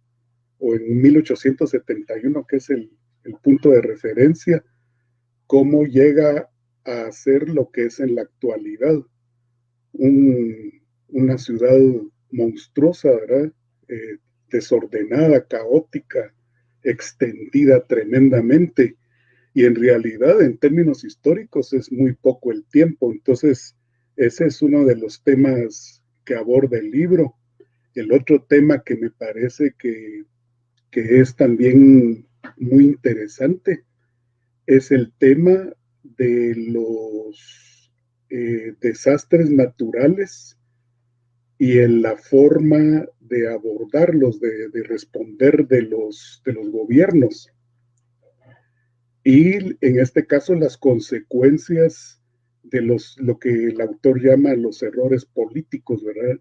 o en 1871, que es el punto de referencia, cómo llega a ser lo que es en la actualidad, una ciudad monstruosa, ¿verdad? Desordenada, caótica, extendida tremendamente. Y en realidad, en términos históricos, es muy poco el tiempo. Entonces, ese es uno de los temas que aborda el libro. El otro tema que me parece que es también muy interesante es el tema de los desastres naturales y en la forma de abordarlos, de responder de los gobiernos. Y en este caso las consecuencias de lo que el autor llama los errores políticos, ¿verdad?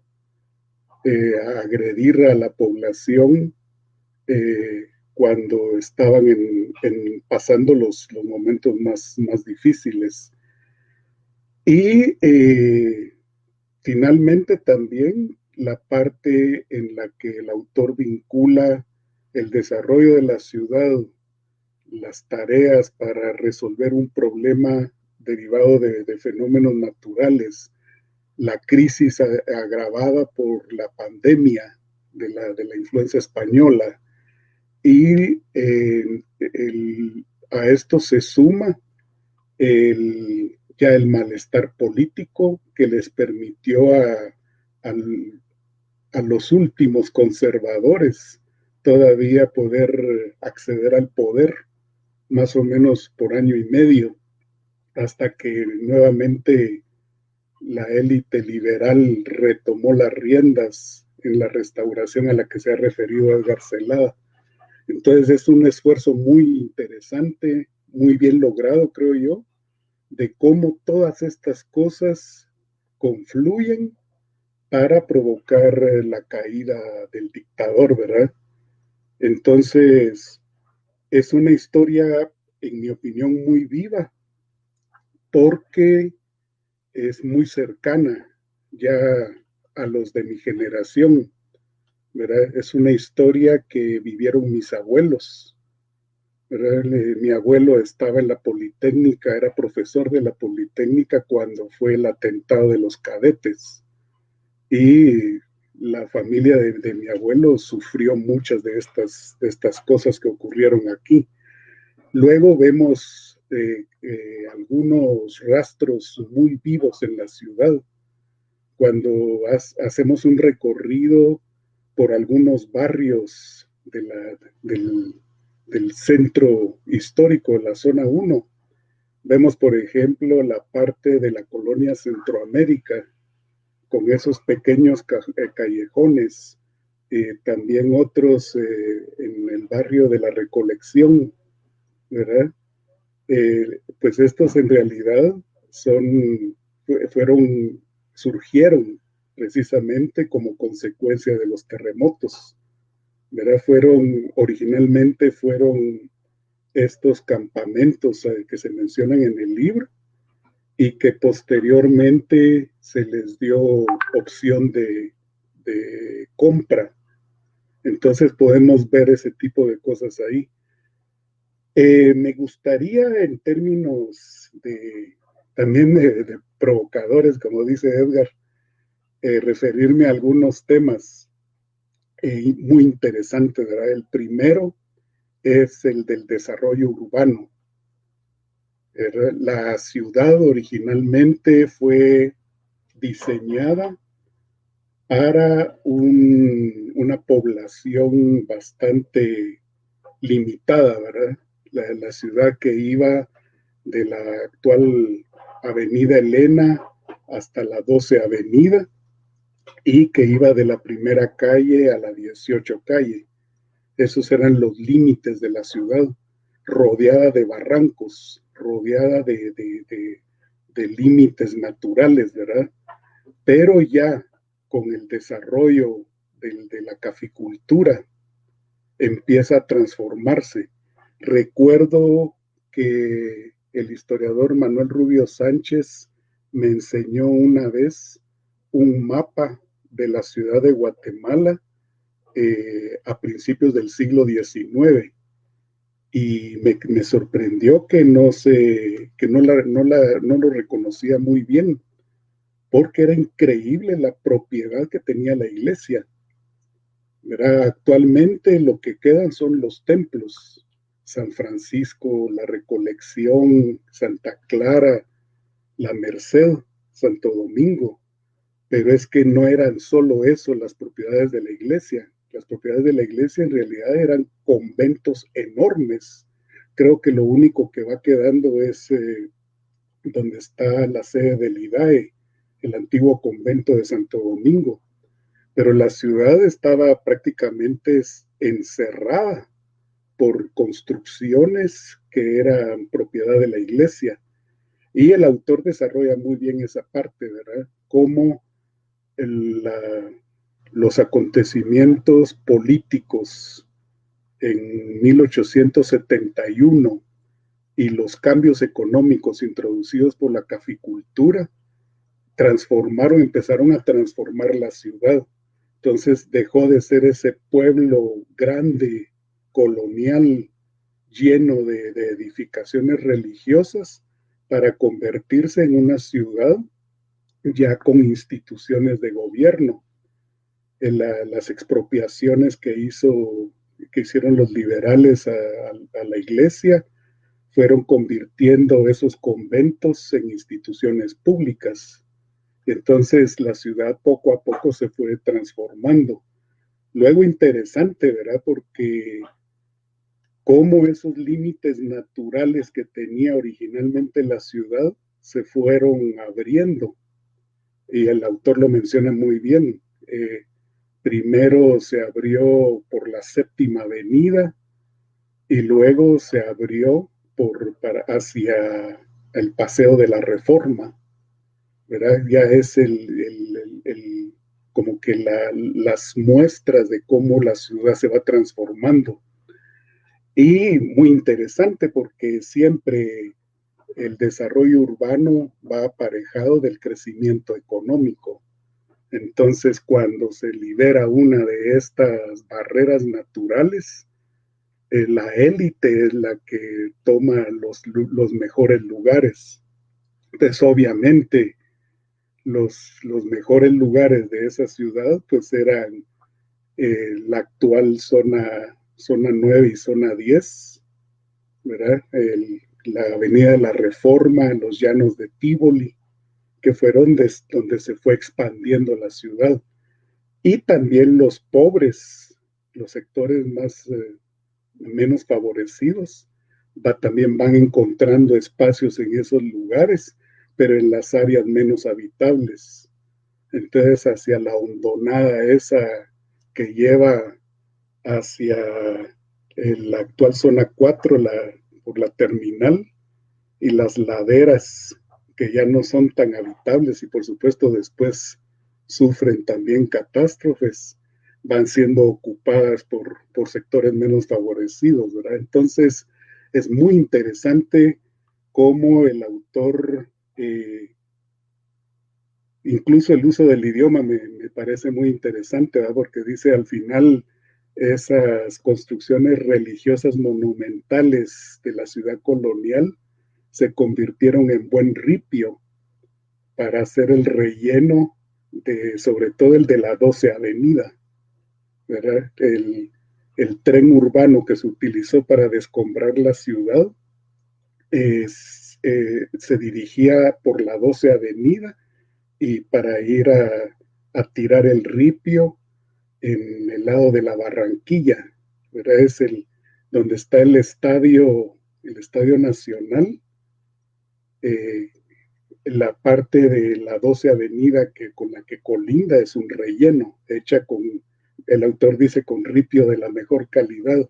Agredir a la población cuando estaban pasando los momentos más difíciles. Y finalmente también la parte en la que el autor vincula el desarrollo de la ciudad, las tareas para resolver un problema derivado de fenómenos naturales, la crisis agravada por la pandemia de la influenza española, y a esto se suma ya el malestar político que les permitió a los últimos conservadores todavía poder acceder al poder, más o menos por año y medio, hasta que nuevamente la élite liberal retomó las riendas en la restauración a la que se ha referido Edgar Celada. Entonces es un esfuerzo muy interesante, muy bien logrado, creo yo, de cómo todas estas cosas confluyen para provocar la caída del dictador, ¿verdad? Entonces, es una historia, en mi opinión, muy viva, porque es muy cercana ya a los de mi generación, ¿verdad? Es una historia que vivieron mis abuelos, ¿verdad? Mi abuelo estaba en la Politécnica, era profesor de la Politécnica cuando fue el atentado de los cadetes, y la familia de mi abuelo sufrió muchas de estas cosas que ocurrieron aquí. Luego vemos algunos rastros muy vivos en la ciudad. Cuando hacemos un recorrido por algunos barrios del centro histórico, de la zona 1, vemos, por ejemplo, la parte de la colonia Centroamérica, con esos pequeños callejones, también otros en el barrio de la Recolección, ¿verdad? Pues estos en realidad surgieron precisamente como consecuencia de los terremotos, ¿verdad? Originalmente fueron estos campamentos que se mencionan en el libro, y que posteriormente se les dio opción de compra Entonces podemos ver ese tipo de cosas ahí. Me gustaría en términos también de provocadores, como dice Edgar, referirme a algunos temas muy interesantes, ¿verdad? El primero es el del desarrollo urbano. La ciudad originalmente fue diseñada para una población bastante limitada, ¿verdad? La ciudad que iba de la actual Avenida Elena hasta la 12 Avenida y que iba de la primera calle a la 18 calle. Esos eran los límites de la ciudad, rodeada de barrancos, rodeada de límites naturales, ¿verdad? Pero ya con el desarrollo de la caficultura empieza a transformarse. Recuerdo que el historiador Manuel Rubio Sánchez me enseñó una vez un mapa de la ciudad de Guatemala a principios del siglo XIX y me sorprendió que no lo reconocía muy bien, porque era increíble la propiedad que tenía la iglesia. ¿Verdad? Actualmente lo que quedan son los templos, San Francisco, la Recolección, Santa Clara, la Merced, Santo Domingo, pero es que no eran solo eso las propiedades de la iglesia. Las propiedades de la iglesia en realidad eran conventos enormes. Creo que lo único que va quedando es donde está la sede del IDAE, el antiguo convento de Santo Domingo. Pero la ciudad estaba prácticamente encerrada por construcciones que eran propiedad de la iglesia. Y el autor desarrolla muy bien esa parte, ¿verdad? Cómo los acontecimientos políticos en 1871 y los cambios económicos introducidos por la caficultura empezaron a transformar la ciudad. Entonces dejó de ser ese pueblo grande, colonial, lleno de edificaciones religiosas, para convertirse en una ciudad ya con instituciones de gobierno. Las expropiaciones que hicieron los liberales a la iglesia fueron convirtiendo esos conventos en instituciones públicas. Entonces la ciudad poco a poco se fue transformando. Luego interesante, ¿verdad? Porque cómo esos límites naturales que tenía originalmente la ciudad se fueron abriendo. Y el autor lo menciona muy bien. Primero se abrió por la Séptima Avenida y luego se abrió hacia el Paseo de la Reforma. ¿Verdad? Ya es como que las muestras de cómo la ciudad se va transformando. Y muy interesante porque siempre el desarrollo urbano va aparejado del crecimiento económico. Entonces, cuando se libera una de estas barreras naturales, la élite es la que toma los mejores lugares. Entonces, obviamente, los mejores lugares de esa ciudad pues eran la actual zona 9 y zona 10, ¿verdad? La Avenida de la Reforma, los llanos de Tívoli, que fueron donde se fue expandiendo la ciudad. Y también los pobres, los sectores menos favorecidos, también van encontrando espacios en esos lugares, pero en las áreas menos habitables. Entonces, hacia la hondonada esa que lleva hacia la actual zona 4, por la terminal, y las laderas que ya no son tan habitables y por supuesto después sufren también catástrofes, van siendo ocupadas por sectores menos favorecidos, ¿verdad? Entonces, es muy interesante cómo el autor, incluso el uso del idioma me parece muy interesante, ¿verdad? Porque dice al final, esas construcciones religiosas monumentales de la ciudad colonial se convirtieron en buen ripio para hacer el relleno sobre todo el de la 12 Avenida, ¿verdad? El tren urbano que se utilizó para descombrar la ciudad se dirigía por la 12 Avenida y para ir a tirar el ripio en el lado de la Barranquilla, ¿verdad? Es donde está el Estadio Nacional, la parte de la 12 Avenida con la que colinda es un relleno, hecha el autor dice, con ripio de la mejor calidad,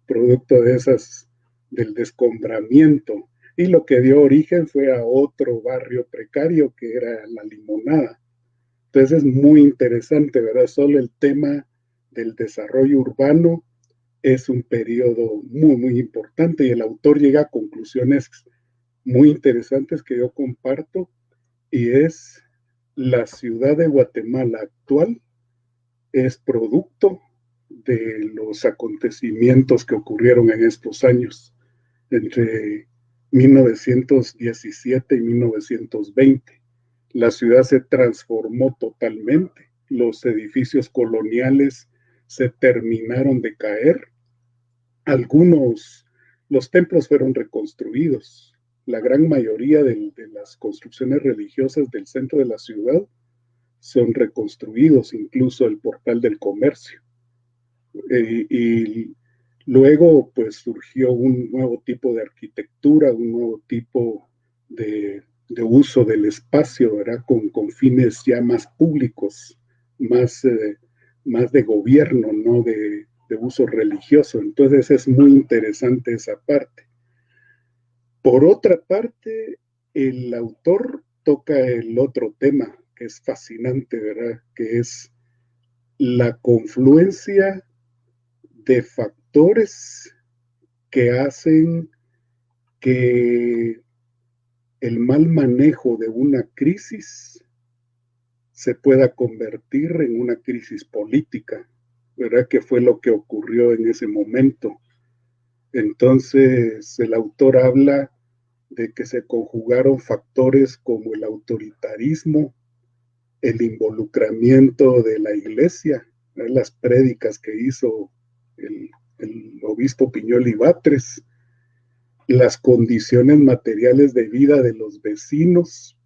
producto del descombramiento. Y lo que dio origen fue a otro barrio precario que era La Limonada. Entonces es muy interesante, ¿verdad? Solo el tema del desarrollo urbano es un periodo muy, muy importante y el autor llega a conclusiones muy interesantes que yo comparto, y es la ciudad de Guatemala actual es producto de los acontecimientos que ocurrieron en estos años, entre 1917 y 1920. La ciudad se transformó totalmente, los edificios coloniales se terminaron de caer, los templos fueron reconstruidos, la gran mayoría de las construcciones religiosas del centro de la ciudad son reconstruidos, incluso el portal del comercio. Y luego pues surgió un nuevo tipo de arquitectura, un nuevo tipo de uso del espacio, ¿verdad? Con fines ya más públicos, más de gobierno, no de uso religioso. Entonces es muy interesante esa parte. Por otra parte, el autor toca el otro tema que es fascinante, ¿verdad? Que es la confluencia de factores que hacen que el mal manejo de una crisis se pueda convertir en una crisis política, ¿verdad? Que fue lo que ocurrió en ese momento. Entonces, el autor habla de que se conjugaron factores como el autoritarismo, el involucramiento de la iglesia, ¿verdad? Las prédicas que hizo el obispo Piñol Batres, las condiciones materiales de vida de los vecinos,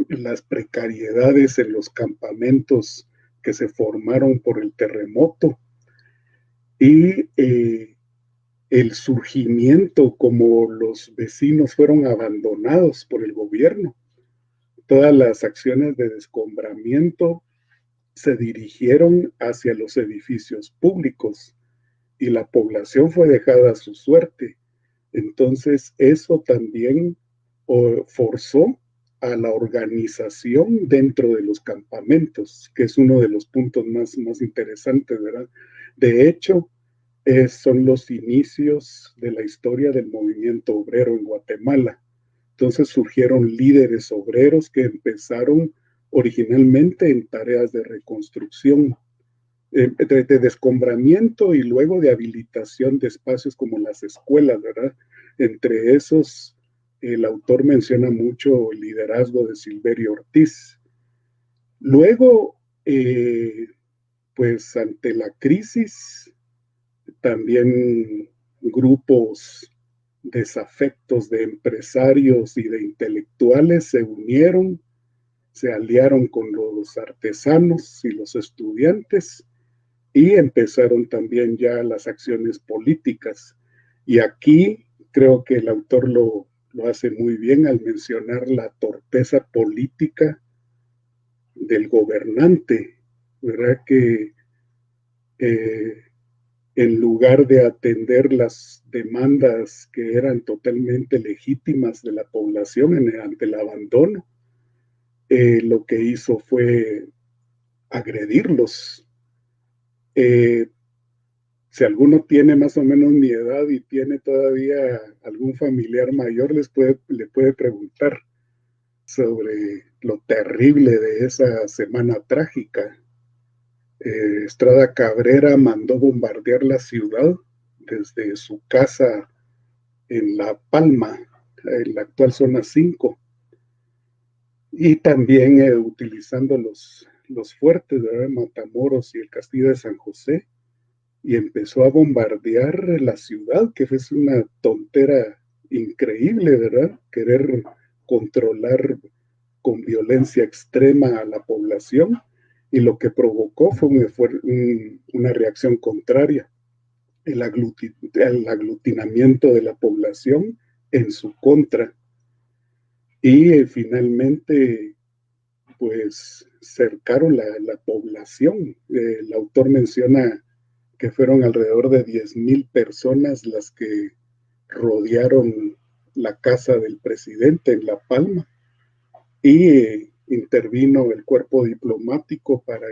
las precariedades en los campamentos que se formaron por el terremoto y el surgimiento, como los vecinos fueron abandonados por el gobierno. Todas las acciones de descombramiento se dirigieron hacia los edificios públicos y la población fue dejada a su suerte. Entonces, eso también forzó a la organización dentro de los campamentos, que es uno de los puntos más interesantes, ¿verdad? De hecho, son los inicios de la historia del movimiento obrero en Guatemala. Entonces surgieron líderes obreros que empezaron originalmente en tareas de reconstrucción, de descombramiento y luego de habilitación de espacios como las escuelas, ¿verdad? Entre esos, el autor menciona mucho el liderazgo de Silverio Ortiz. Luego, pues ante la crisis, también grupos desafectos de empresarios y de intelectuales se unieron, se aliaron con los artesanos y los estudiantes y empezaron también ya las acciones políticas. Y aquí creo que el autor lo hace muy bien al mencionar la torpeza política del gobernante, ¿verdad? Que en lugar de atender las demandas que eran totalmente legítimas de la población ante el abandono, lo que hizo fue agredirlos. Si alguno tiene más o menos mi edad y tiene todavía algún familiar mayor, le puede preguntar sobre lo terrible de esa semana trágica. Estrada Cabrera mandó bombardear la ciudad desde su casa en La Palma, en la actual zona 5, y también utilizando los fuertes, ¿verdad? Matamoros y el castillo de San José, y empezó a bombardear la ciudad, que es una tontera increíble, ¿verdad? Querer controlar con violencia extrema a la población, y lo que provocó fue una reacción contraria, el aglutinamiento de la población en su contra. Y finalmente, pues, cercaron la población. El autor menciona que fueron alrededor de 10,000 personas las que rodearon la casa del presidente en La Palma, y intervino el cuerpo diplomático para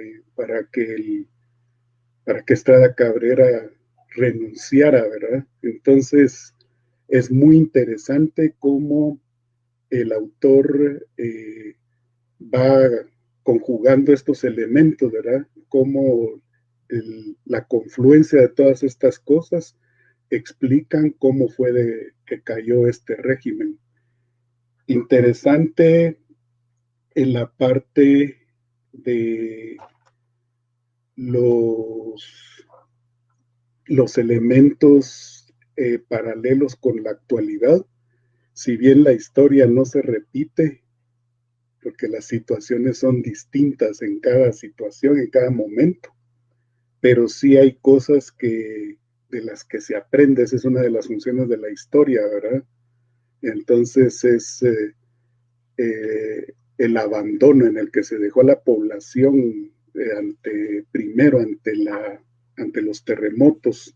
que Estrada Cabrera renunciara, ¿verdad? Entonces, es muy interesante cómo el autor va conjugando estos elementos, ¿verdad? Cómo la confluencia de todas estas cosas explican cómo fue que cayó este régimen. Interesante en la parte de los elementos paralelos con la actualidad. Si bien la historia no se repite, porque las situaciones son distintas en cada situación, en cada momento, pero sí hay cosas de las que se aprende. Esa es una de las funciones de la historia, ¿verdad? Entonces es el abandono en el que se dejó la población primero ante los terremotos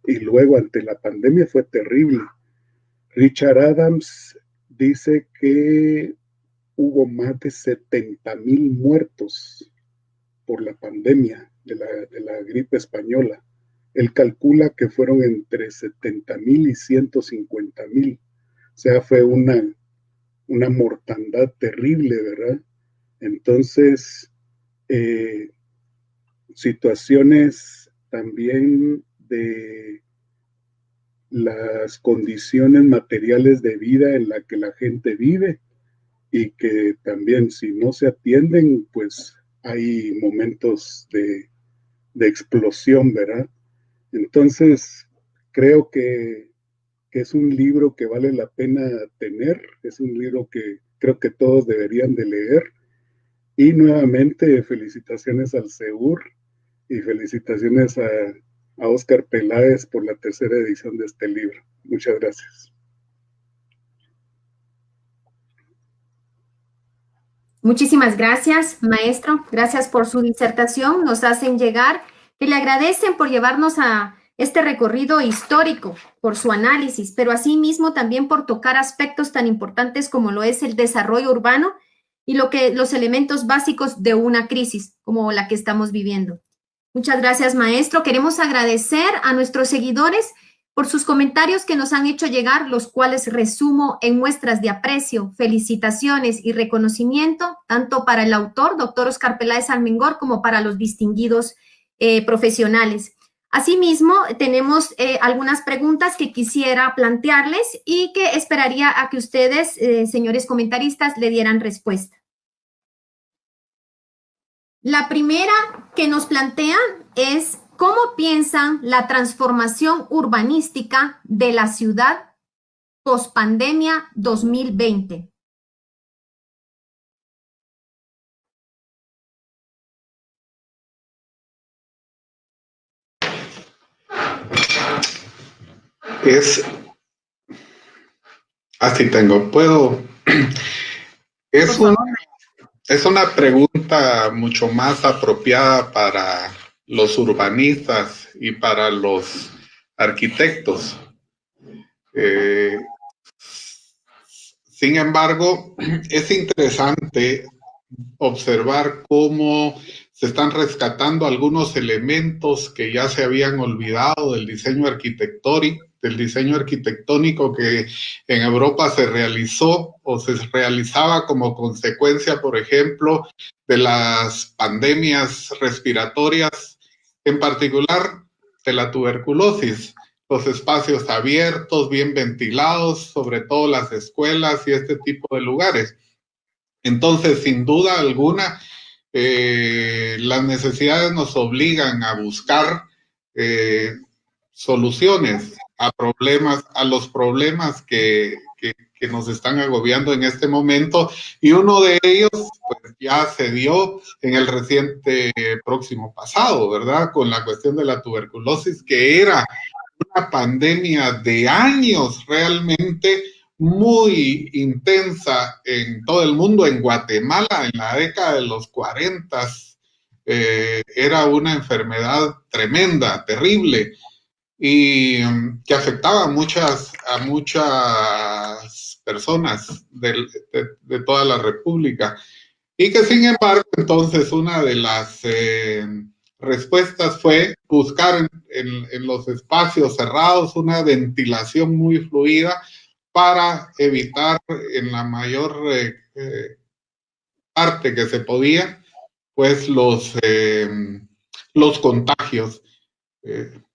y luego ante la pandemia fue terrible. Richard Adams dice que hubo más de 70,000 muertos por la pandemia de la gripe española. Él calcula que fueron entre 70,000 y 150,000. O sea, fue una mortandad terrible, ¿verdad? Entonces, situaciones también de las condiciones materiales de vida en la que la gente vive, y que también, si no se atienden, pues hay momentos de explosión, ¿verdad? Entonces, creo que es un libro que vale la pena tener, es un libro que creo que todos deberían de leer. Y nuevamente, felicitaciones al CEUR y felicitaciones a Óscar Peláez por la tercera edición de este libro. Muchas gracias. Muchísimas gracias, maestro. Gracias por su disertación. Nos hacen llegar que le agradecen por llevarnos a este recorrido histórico, por su análisis, pero asimismo también por tocar aspectos tan importantes como lo es el desarrollo urbano y los elementos básicos de una crisis como la que estamos viviendo. Muchas gracias, maestro. Queremos agradecer a nuestros seguidores por sus comentarios que nos han hecho llegar, los cuales resumo en muestras de aprecio, felicitaciones y reconocimiento, tanto para el autor, doctor Óscar Peláez Almengor, como para los distinguidos profesionales. Asimismo, tenemos algunas preguntas que quisiera plantearles y que esperaría a que ustedes, señores comentaristas, le dieran respuesta. La primera que nos plantean es: ¿cómo piensan la transformación urbanística de la ciudad pospandemia 2020? Así tengo, puedo. Es una pregunta mucho más apropiada para los urbanistas y para los arquitectos. Sin embargo, es interesante observar cómo se están rescatando algunos elementos que ya se habían olvidado del diseño arquitectónico del diseño arquitectónico que en Europa se realizó o se realizaba como consecuencia, por ejemplo, de las pandemias respiratorias, en particular de la tuberculosis. Los espacios abiertos, bien ventilados, sobre todo las escuelas y este tipo de lugares. Entonces, sin duda alguna, las necesidades nos obligan a buscar soluciones a problemas, a los problemas que nos están agobiando en este momento, y uno de ellos pues, ya se dio en el reciente próximo pasado, ¿verdad? Con la cuestión de la tuberculosis, que era una pandemia de años realmente muy intensa en todo el mundo. En Guatemala, en la década de los 40, era una enfermedad tremenda, terrible, y que afectaba a muchas personas de toda la República. Y que sin embargo, entonces, una de las respuestas fue buscar en los espacios cerrados una ventilación muy fluida para evitar en la mayor parte que se podía, pues los contagios.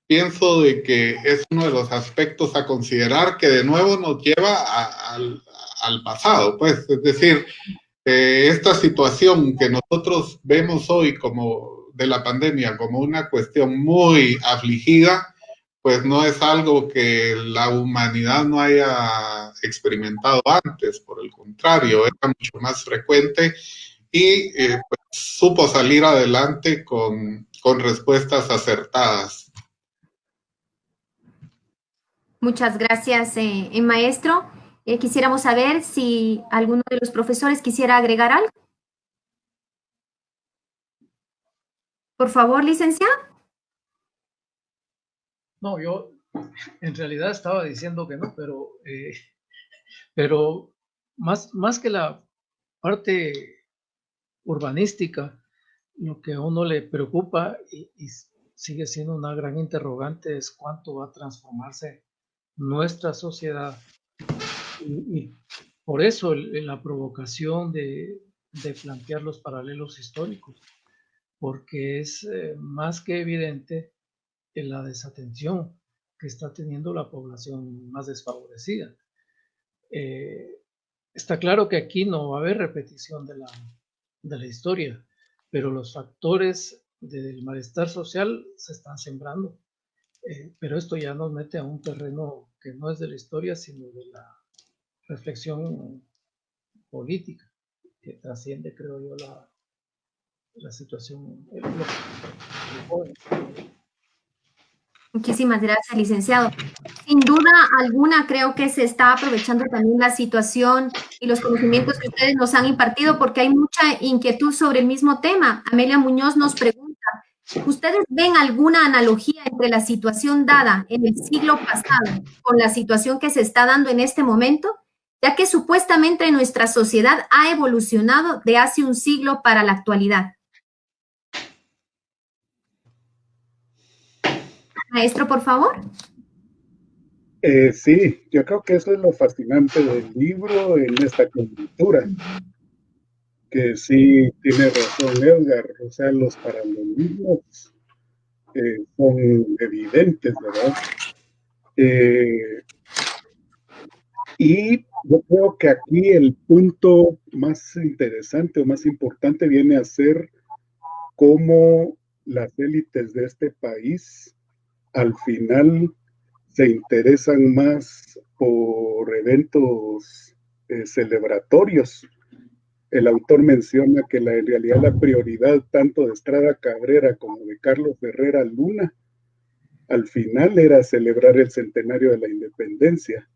Pienso de que es uno de los aspectos a considerar que de nuevo nos lleva al pasado, pues, es decir, esta situación que nosotros vemos hoy como de la pandemia como una cuestión muy afligida, pues no es algo que la humanidad no haya experimentado antes, por el contrario, era mucho más frecuente y pues, supo salir adelante con respuestas acertadas. Muchas gracias, maestro. Quisiéramos saber si alguno de los profesores quisiera agregar algo. Por favor, licenciado. No, yo en realidad estaba diciendo que no, pero más que la parte urbanística, lo que a uno le preocupa y sigue siendo una gran interrogante es cuánto va a transformarse nuestra sociedad. Y por eso la provocación de plantear los paralelos históricos, porque es más que evidente la desatención que está teniendo la población más desfavorecida. Está claro que aquí no va a haber repetición de la historia, pero los factores del malestar social se están sembrando. Pero esto ya nos mete a un terreno que no es de la historia, sino de la reflexión política, que trasciende, creo yo, la situación. Muchísimas gracias, licenciado. Sin duda alguna, creo que se está aprovechando también la situación y los conocimientos que ustedes nos han impartido, porque hay mucha inquietud sobre el mismo tema. Amelia Muñoz nos pregunta, ¿ustedes ven alguna analogía entre la situación dada en el siglo pasado con la situación que se está dando en este momento? Ya que supuestamente nuestra sociedad ha evolucionado de hace un siglo para la actualidad. Maestro, por favor. Sí, yo creo que eso es lo fascinante del libro en esta coyuntura, que sí tiene razón Edgar, o sea, los paralelismos son evidentes, ¿verdad? Y yo creo que aquí el punto más interesante o más importante viene a ser cómo las élites de este país al final se interesan más por eventos celebratorios. El autor menciona que en realidad la prioridad tanto de Estrada Cabrera como de Carlos Herrera Luna al final era celebrar el centenario de la independencia.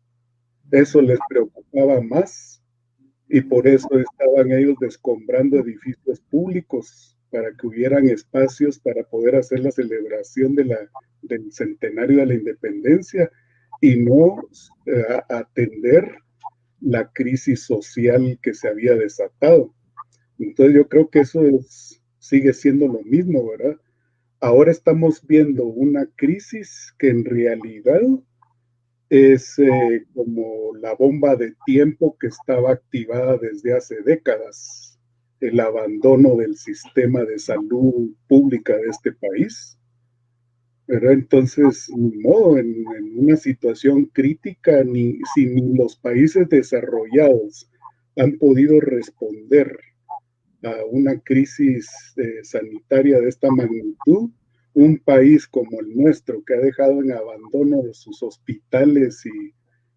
Eso les preocupaba más y por eso estaban ellos descombrando edificios públicos para que hubieran espacios para poder hacer la celebración del centenario de la independencia y no atender la crisis social que se había desatado. Entonces yo creo que eso sigue siendo lo mismo, ¿verdad? Ahora estamos viendo una crisis que en realidad es como la bomba de tiempo que estaba activada desde hace décadas, el abandono del sistema de salud pública de este país. Pero entonces, ni modo, en una situación crítica, si ni los países desarrollados han podido responder a una crisis sanitaria de esta magnitud, un país como el nuestro, que ha dejado en abandono de sus hospitales y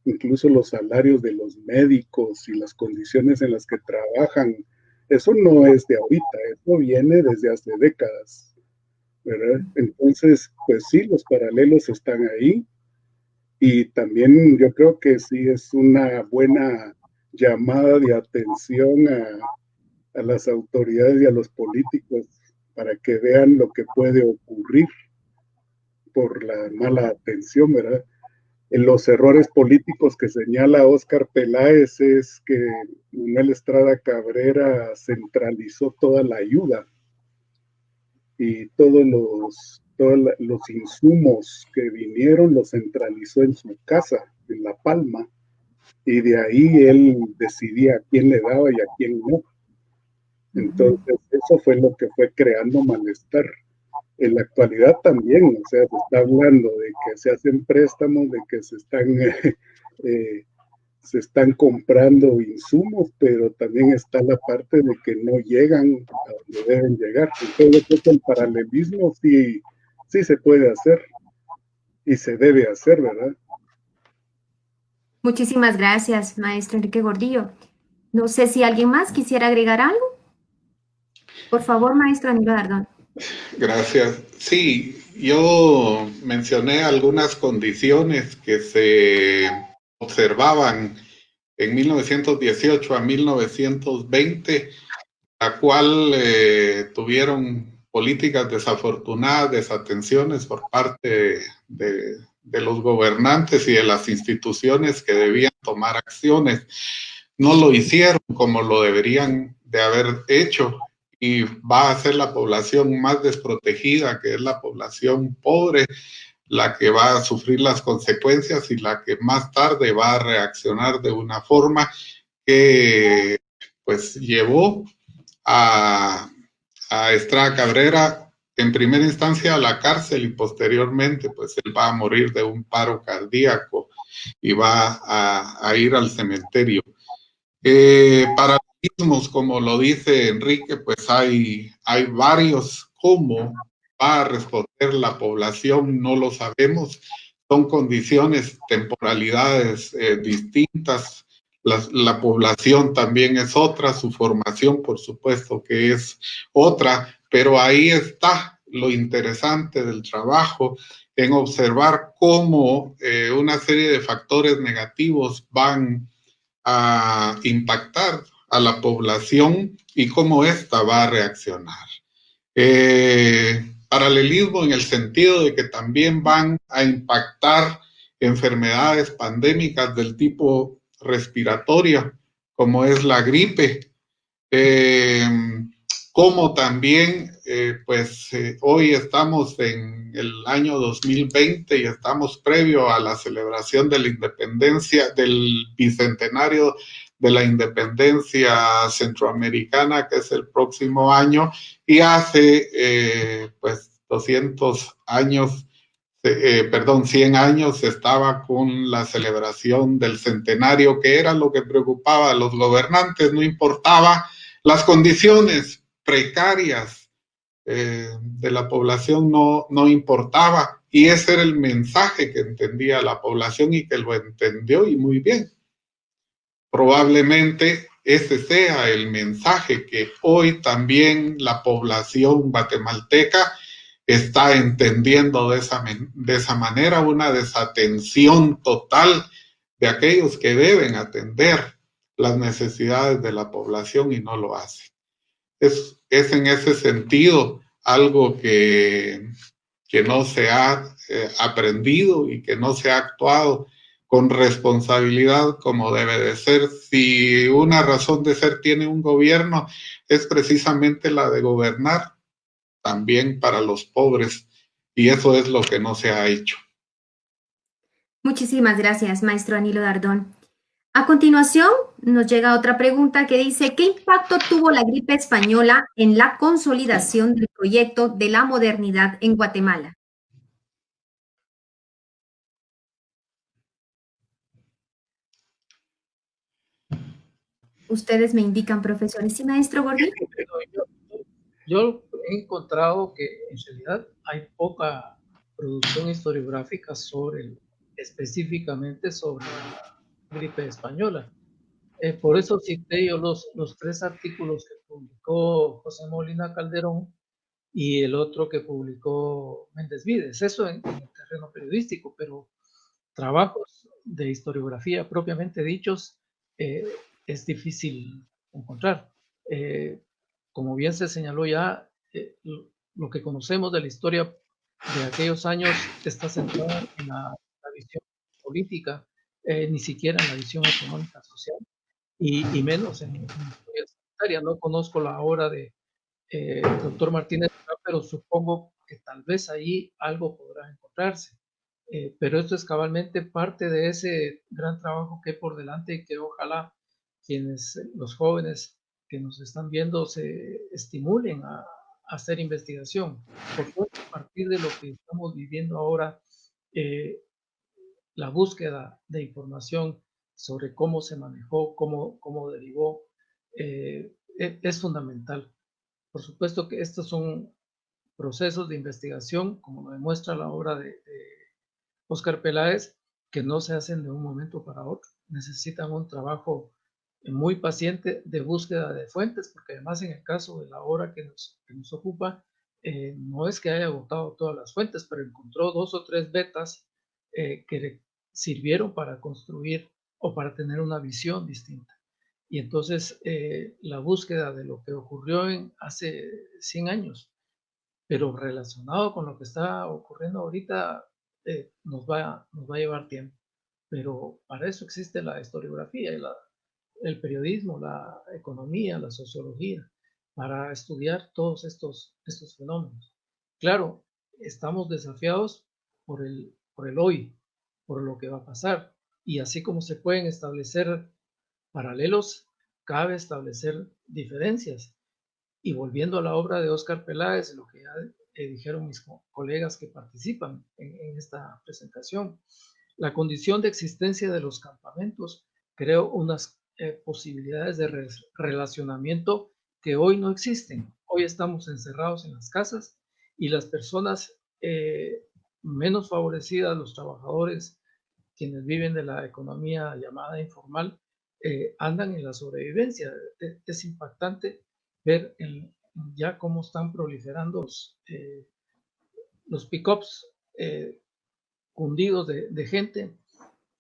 incluso los salarios de los médicos y las condiciones en las que trabajan, eso no es de ahorita, eso viene desde hace décadas, ¿verdad? Entonces, pues sí, los paralelos están ahí y también yo creo que sí es una buena llamada de atención a las autoridades y a los políticos para que vean lo que puede ocurrir por la mala atención, ¿verdad? En los errores políticos que señala Óscar Peláez es que Manuel Estrada Cabrera centralizó toda la ayuda y todos los insumos que vinieron los centralizó en su casa, en La Palma, y de ahí él decidía a quién le daba y a quién no. Entonces, eso fue lo que fue creando malestar. En la actualidad también, o sea, se está hablando de que se hacen préstamos, de que se están comprando insumos, pero también está la parte de que no llegan a donde deben llegar. Entonces, yo creo que el paralelismo sí, sí se puede hacer y se debe hacer, ¿verdad? Muchísimas gracias, maestro Enrique Gordillo. No sé si alguien más quisiera agregar algo. Por favor, maestro Aníbal Ardón. Gracias. Sí, yo mencioné algunas condiciones que se observaban en 1918 a 1920, la cual tuvieron políticas desafortunadas, desatenciones por parte de los gobernantes y de las instituciones que debían tomar acciones. No lo hicieron como lo deberían de haber hecho y va a ser la población más desprotegida, que es la población pobre, la que va a sufrir las consecuencias y la que más tarde va a reaccionar de una forma que pues llevó a Estrada Cabrera en primera instancia a la cárcel y posteriormente pues él va a morir de un paro cardíaco y va a ir al cementerio. Paralelismos, como lo dice Enrique, pues hay varios. ¿Cómo va a responder la población? No lo sabemos. Son condiciones, temporalidades distintas. La población también es otra, su formación, por supuesto, que es otra, pero ahí está lo interesante del trabajo en observar cómo una serie de factores negativos van a impactar a la población y cómo ésta va a reaccionar. Paralelismo en el sentido de que también van a impactar enfermedades pandémicas del tipo respiratorio, como es la gripe, como también, hoy estamos en el año 2020 y estamos previo a la celebración de la independencia, del bicentenario de la independencia centroamericana, que es el próximo año, y hace, 200 años, 100 años estaba con la celebración del centenario, que era lo que preocupaba a los gobernantes, no importaba las condiciones precarias de la población, no importaba, y ese era el mensaje que entendía la población y que lo entendió y muy bien. Probablemente ese sea el mensaje que hoy también la población guatemalteca está entendiendo de esa manera, una desatención total de aquellos que deben atender las necesidades de la población y no lo hacen. Es en ese sentido algo que no se ha aprendido y que no se ha actuado con responsabilidad como debe de ser. Si una razón de ser tiene un gobierno, es precisamente la de gobernar también para los pobres, y eso es lo que no se ha hecho. Muchísimas gracias, maestro Danilo Dardón. A continuación, nos llega otra pregunta que dice, ¿qué impacto tuvo la gripe española en la consolidación del proyecto de la modernidad en Guatemala? Ustedes me indican, profesores. ¿Sí, maestro Gordillo? Yo he encontrado que en realidad hay poca producción historiográfica específicamente sobre la gripe española. Por eso cité yo los 3 artículos que publicó José Molina Calderón y el otro que publicó Méndez Vides. Eso en el terreno periodístico, pero trabajos de historiografía propiamente dichos es difícil encontrar. Como bien se señaló ya, lo que conocemos de la historia de aquellos años está centrada en la visión política, ni siquiera en la visión económica social, y menos en la historia sanitaria. No conozco la obra de doctor Martínez, pero supongo que tal vez ahí algo podrá encontrarse. Pero esto es cabalmente parte de ese gran trabajo que hay por delante y que ojalá los jóvenes que nos están viendo se estimulen a hacer investigación. Porque a partir de lo que estamos viviendo ahora, la búsqueda de información sobre cómo se manejó, cómo derivó, es fundamental. Por supuesto que estos son procesos de investigación, como lo demuestra la obra de Óscar Peláez, que no se hacen de un momento para otro. Necesitan un trabajo muy paciente de búsqueda de fuentes, porque además en el caso de la obra que nos ocupa, no es que haya agotado todas las fuentes, pero encontró 2 o 3 vetas que sirvieron para construir o para tener una visión distinta. Y entonces la búsqueda de lo que ocurrió hace 100 años, pero relacionado con lo que está ocurriendo ahorita, nos va a llevar tiempo. Pero para eso existe la historiografía y el periodismo, la economía, la sociología, para estudiar todos estos fenómenos. Claro, estamos desafiados por el hoy, por lo que va a pasar. Y así como se pueden establecer paralelos, cabe establecer diferencias. Y volviendo a la obra de Óscar Peláez, lo que ya dijeron mis colegas que participan en esta presentación, la condición de existencia de los campamentos creó unas posibilidades de relacionamiento que hoy no existen. Hoy estamos encerrados en las casas y las personas menos favorecidas, los trabajadores, quienes viven de la economía llamada informal, andan en la sobrevivencia. Es impactante ver ya cómo están proliferando los pick-ups cundidos de gente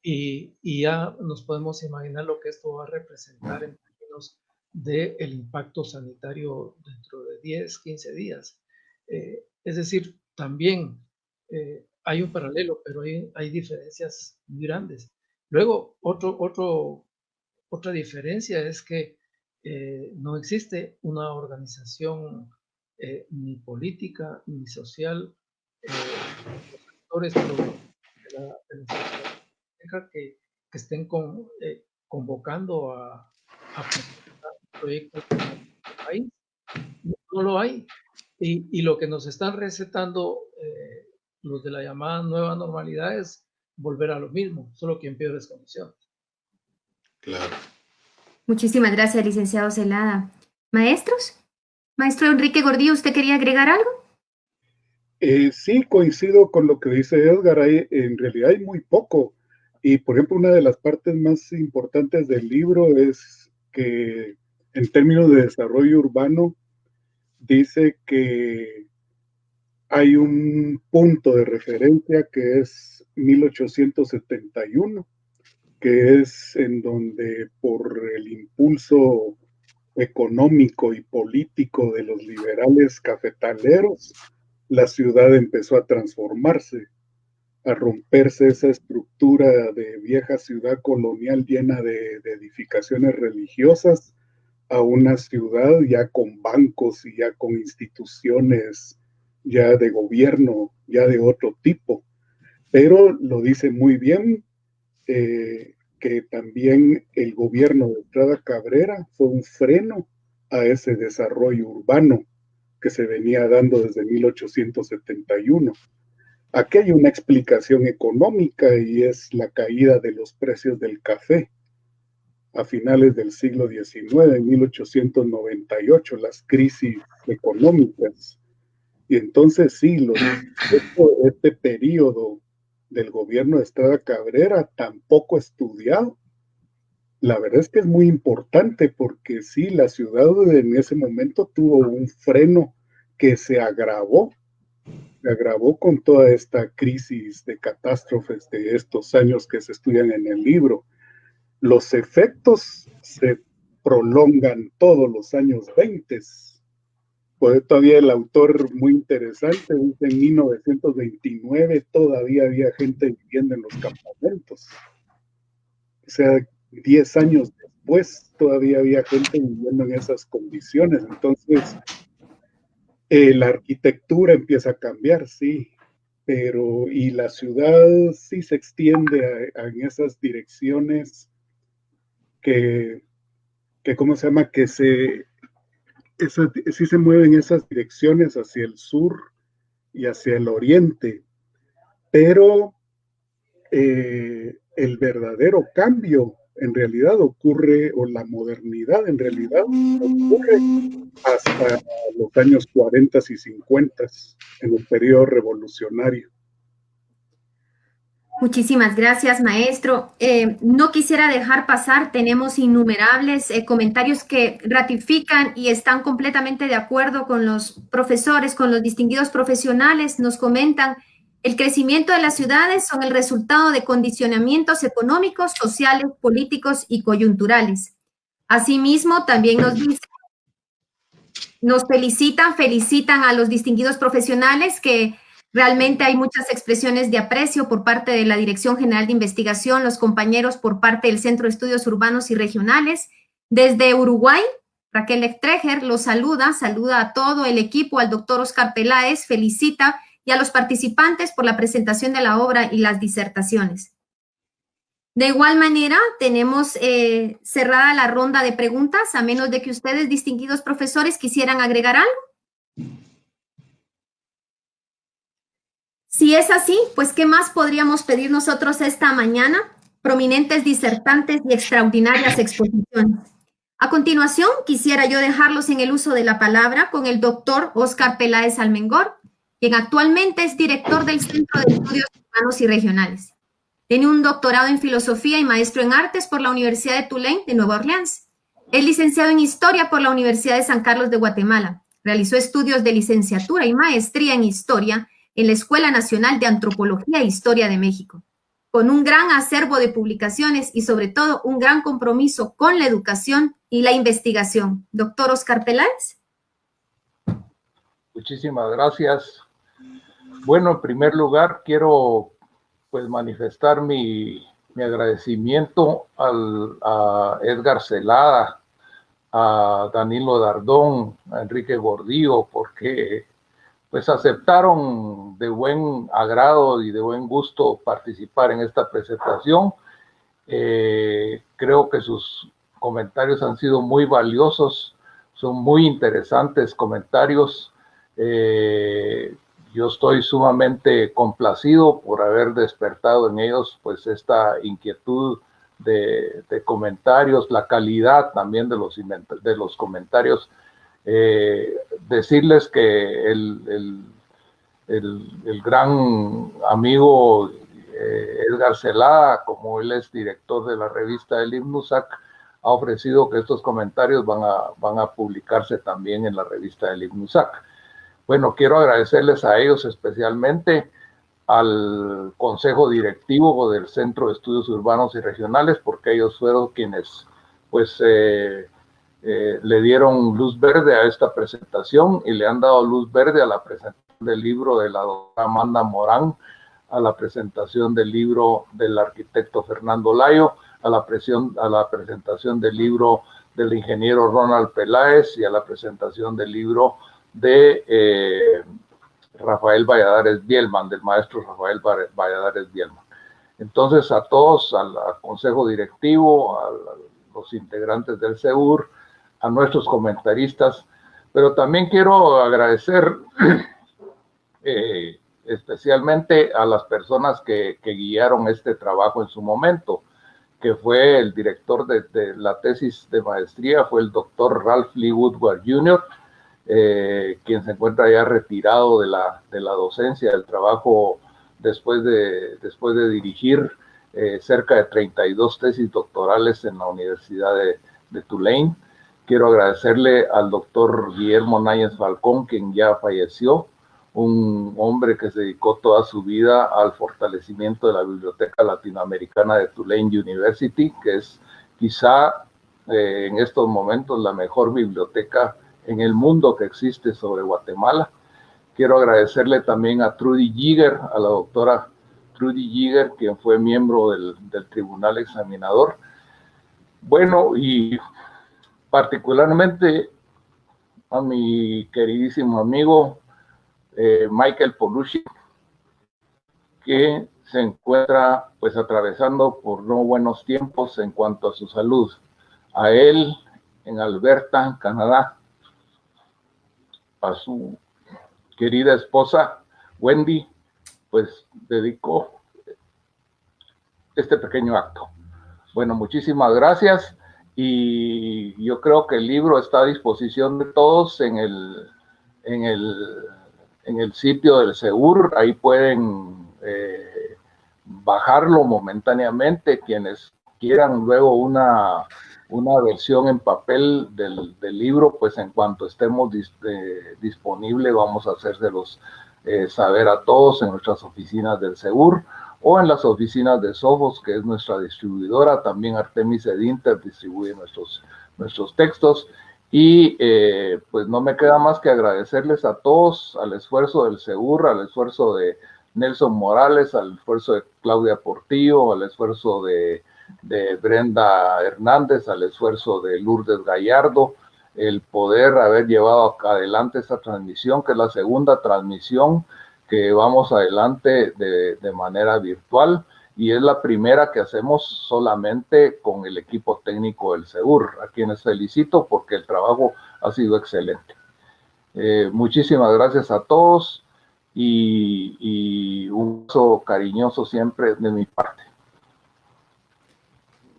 y ya nos podemos imaginar lo que esto va a representar en términos del impacto sanitario dentro de 10, 15 días. Es decir, también hay un paralelo, pero hay diferencias muy grandes. Luego, otra diferencia es que no existe una organización ni política ni social, los actores de la sociedad que estén convocando a proyectos en el país. No lo hay. Y lo que nos están recetando los de la llamada nueva normalidad es volver a lo mismo, solo que en peores condiciones. Claro. Muchísimas gracias, licenciado Celada. Maestros, maestro Enrique Gordillo, ¿usted quería agregar algo? Sí, coincido con lo que dice Edgar. En realidad hay muy poco. Y, por ejemplo, una de las partes más importantes del libro es que, en términos de desarrollo urbano, dice que hay un punto de referencia que es 1871, que es en donde por el impulso económico y político de los liberales cafetaleros, la ciudad empezó a transformarse, a romperse esa estructura de vieja ciudad colonial llena de edificaciones religiosas a una ciudad ya con bancos y ya con instituciones ya de gobierno, ya de otro tipo. pero lo dice muy bien, que también el gobierno de Estrada Cabrera fue un freno a ese desarrollo urbano que se venía dando desde 1871. Aquí hay una explicación económica y es la caída de los precios del café a finales del siglo XIX, en 1898, las crisis económicas. Y entonces sí, este periodo del gobierno de Estrada Cabrera tampoco estudiado. La verdad es que es muy importante porque sí, la ciudad en ese momento tuvo un freno que se agravó con toda esta crisis de catástrofes de estos años que se estudian en el libro. Los efectos se prolongan todos los años 20. Pues todavía el autor muy interesante dice en 1929 todavía había gente viviendo en los campamentos. O sea, 10 años después todavía había gente viviendo en esas condiciones. Entonces, la arquitectura empieza a cambiar, sí, pero y la ciudad sí se extiende en esas direcciones que ¿cómo se llama? Que sí se mueven esas direcciones hacia el sur y hacia el oriente, pero el verdadero cambio en realidad ocurre, o la modernidad en realidad ocurre hasta los años 40 y 50, en el periodo revolucionario. Muchísimas gracias, maestro. No quisiera dejar pasar, tenemos innumerables comentarios que ratifican y están completamente de acuerdo con los profesores, con los distinguidos profesionales. Nos comentan, el crecimiento de las ciudades son el resultado de condicionamientos económicos, sociales, políticos y coyunturales. Asimismo, también nos felicitan a los distinguidos profesionales que realmente hay muchas expresiones de aprecio por parte de la Dirección General de Investigación, los compañeros por parte del Centro de Estudios Urbanos y Regionales. Desde Uruguay, Raquel Echtreger los saluda a todo el equipo, al doctor Oscar Peláez, felicita y a los participantes por la presentación de la obra y las disertaciones. De igual manera, tenemos cerrada la ronda de preguntas, a menos de que ustedes, distinguidos profesores, quisieran agregar algo. Si es así, pues, ¿qué más podríamos pedir nosotros esta mañana? Prominentes disertantes y extraordinarias exposiciones. A continuación, quisiera yo dejarlos en el uso de la palabra con el doctor Oscar Peláez Almengor, quien actualmente es director del Centro de Estudios Urbanos y Regionales. Tiene un doctorado en Filosofía y maestro en Artes por la Universidad de Tulane de Nueva Orleans. Es licenciado en Historia por la Universidad de San Carlos de Guatemala. Realizó estudios de licenciatura y maestría en Historia en la Escuela Nacional de Antropología e Historia de México, con un gran acervo de publicaciones y sobre todo un gran compromiso con la educación y la investigación. Doctor Oscar Peláez. Muchísimas gracias. Bueno, en primer lugar quiero pues manifestar mi agradecimiento a Edgar Celada, a Danilo Dardón, a Enrique Gordillo, porque pues aceptaron de buen agrado y de buen gusto participar en esta presentación. Creo que sus comentarios han sido muy valiosos, son muy interesantes comentarios. Yo estoy sumamente complacido por haber despertado en ellos pues esta inquietud de comentarios, la calidad también de los comentarios. Decirles que el gran amigo Edgar Celada, como él es director de la revista del IBNUSAC, ha ofrecido que estos comentarios van a publicarse también en la revista del IBNUSAC. Bueno, quiero agradecerles a ellos, especialmente al Consejo Directivo del Centro de Estudios Urbanos y Regionales, porque ellos fueron quienes pues le dieron luz verde a esta presentación y le han dado luz verde a la presentación del libro de la doctora Amanda Morán, a la presentación del libro del arquitecto Fernando Layo, a la presentación del libro del ingeniero Ronald Peláez y a la presentación del libro de Rafael Valladares Bielman, del maestro Rafael Valladares Bielman. Entonces, a todos, al consejo directivo, a los integrantes del SEUR, a nuestros comentaristas, pero también quiero agradecer especialmente a las personas que guiaron este trabajo en su momento, que fue el director de la tesis de maestría, fue el doctor Ralph Lee Woodward Jr., quien se encuentra ya retirado de la docencia, del trabajo después de dirigir cerca de 32 tesis doctorales en la Universidad de Tulane. Quiero agradecerle al doctor Guillermo Náñez Falcón, quien ya falleció, un hombre que se dedicó toda su vida al fortalecimiento de la Biblioteca Latinoamericana de Tulane University, que es quizá en estos momentos la mejor biblioteca en el mundo que existe sobre Guatemala. Quiero agradecerle también a Trudy Giger, a la doctora Trudy Giger, quien fue miembro del Tribunal Examinador. Bueno, y particularmente a mi queridísimo amigo Michael Polucci, que se encuentra pues atravesando por no buenos tiempos en cuanto a su salud. A él, en Alberta, Canadá, a su querida esposa Wendy, pues dedicó este pequeño acto. Bueno, muchísimas gracias, y yo creo que el libro está a disposición de todos en el sitio del SEUR. Ahí pueden bajarlo momentáneamente. Quienes quieran luego una versión en papel del libro, pues en cuanto estemos disponible, vamos a hacérselos saber a todos en nuestras oficinas del SEUR o en las oficinas de Sofos, que es nuestra distribuidora. También Artemis Edinter distribuye nuestros textos. Y pues no me queda más que agradecerles a todos, al esfuerzo del SEUR, al esfuerzo de Nelson Morales, al esfuerzo de Claudia Portillo, al esfuerzo de Brenda Hernández, al esfuerzo de Lourdes Gallardo, el poder haber llevado adelante esta transmisión, que es la segunda transmisión que vamos adelante de manera virtual, y es la primera que hacemos solamente con el equipo técnico del SEUR, a quienes felicito porque el trabajo ha sido excelente. Muchísimas gracias a todos, y un beso cariñoso siempre de mi parte.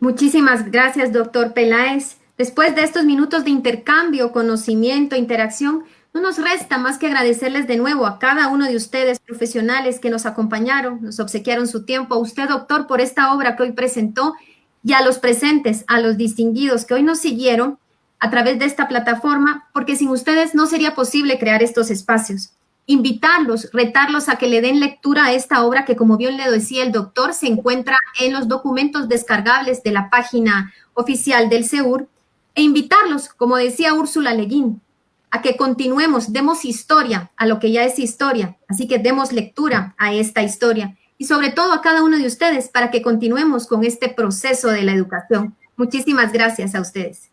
Muchísimas gracias, doctor Peláez. Después de estos minutos de intercambio, conocimiento, interacción, no nos resta más que agradecerles de nuevo a cada uno de ustedes, profesionales que nos acompañaron, nos obsequiaron su tiempo, a usted, doctor, por esta obra que hoy presentó, y a los presentes, a los distinguidos que hoy nos siguieron a través de esta plataforma, porque sin ustedes no sería posible crear estos espacios. Invitarlos, retarlos a que le den lectura a esta obra que, como bien le decía el doctor, se encuentra en los documentos descargables de la página oficial del SEUR, e invitarlos, como decía Úrsula Le Guin, a que continuemos, demos historia a lo que ya es historia, así que demos lectura a esta historia, y sobre todo a cada uno de ustedes para que continuemos con este proceso de la educación. Muchísimas gracias a ustedes.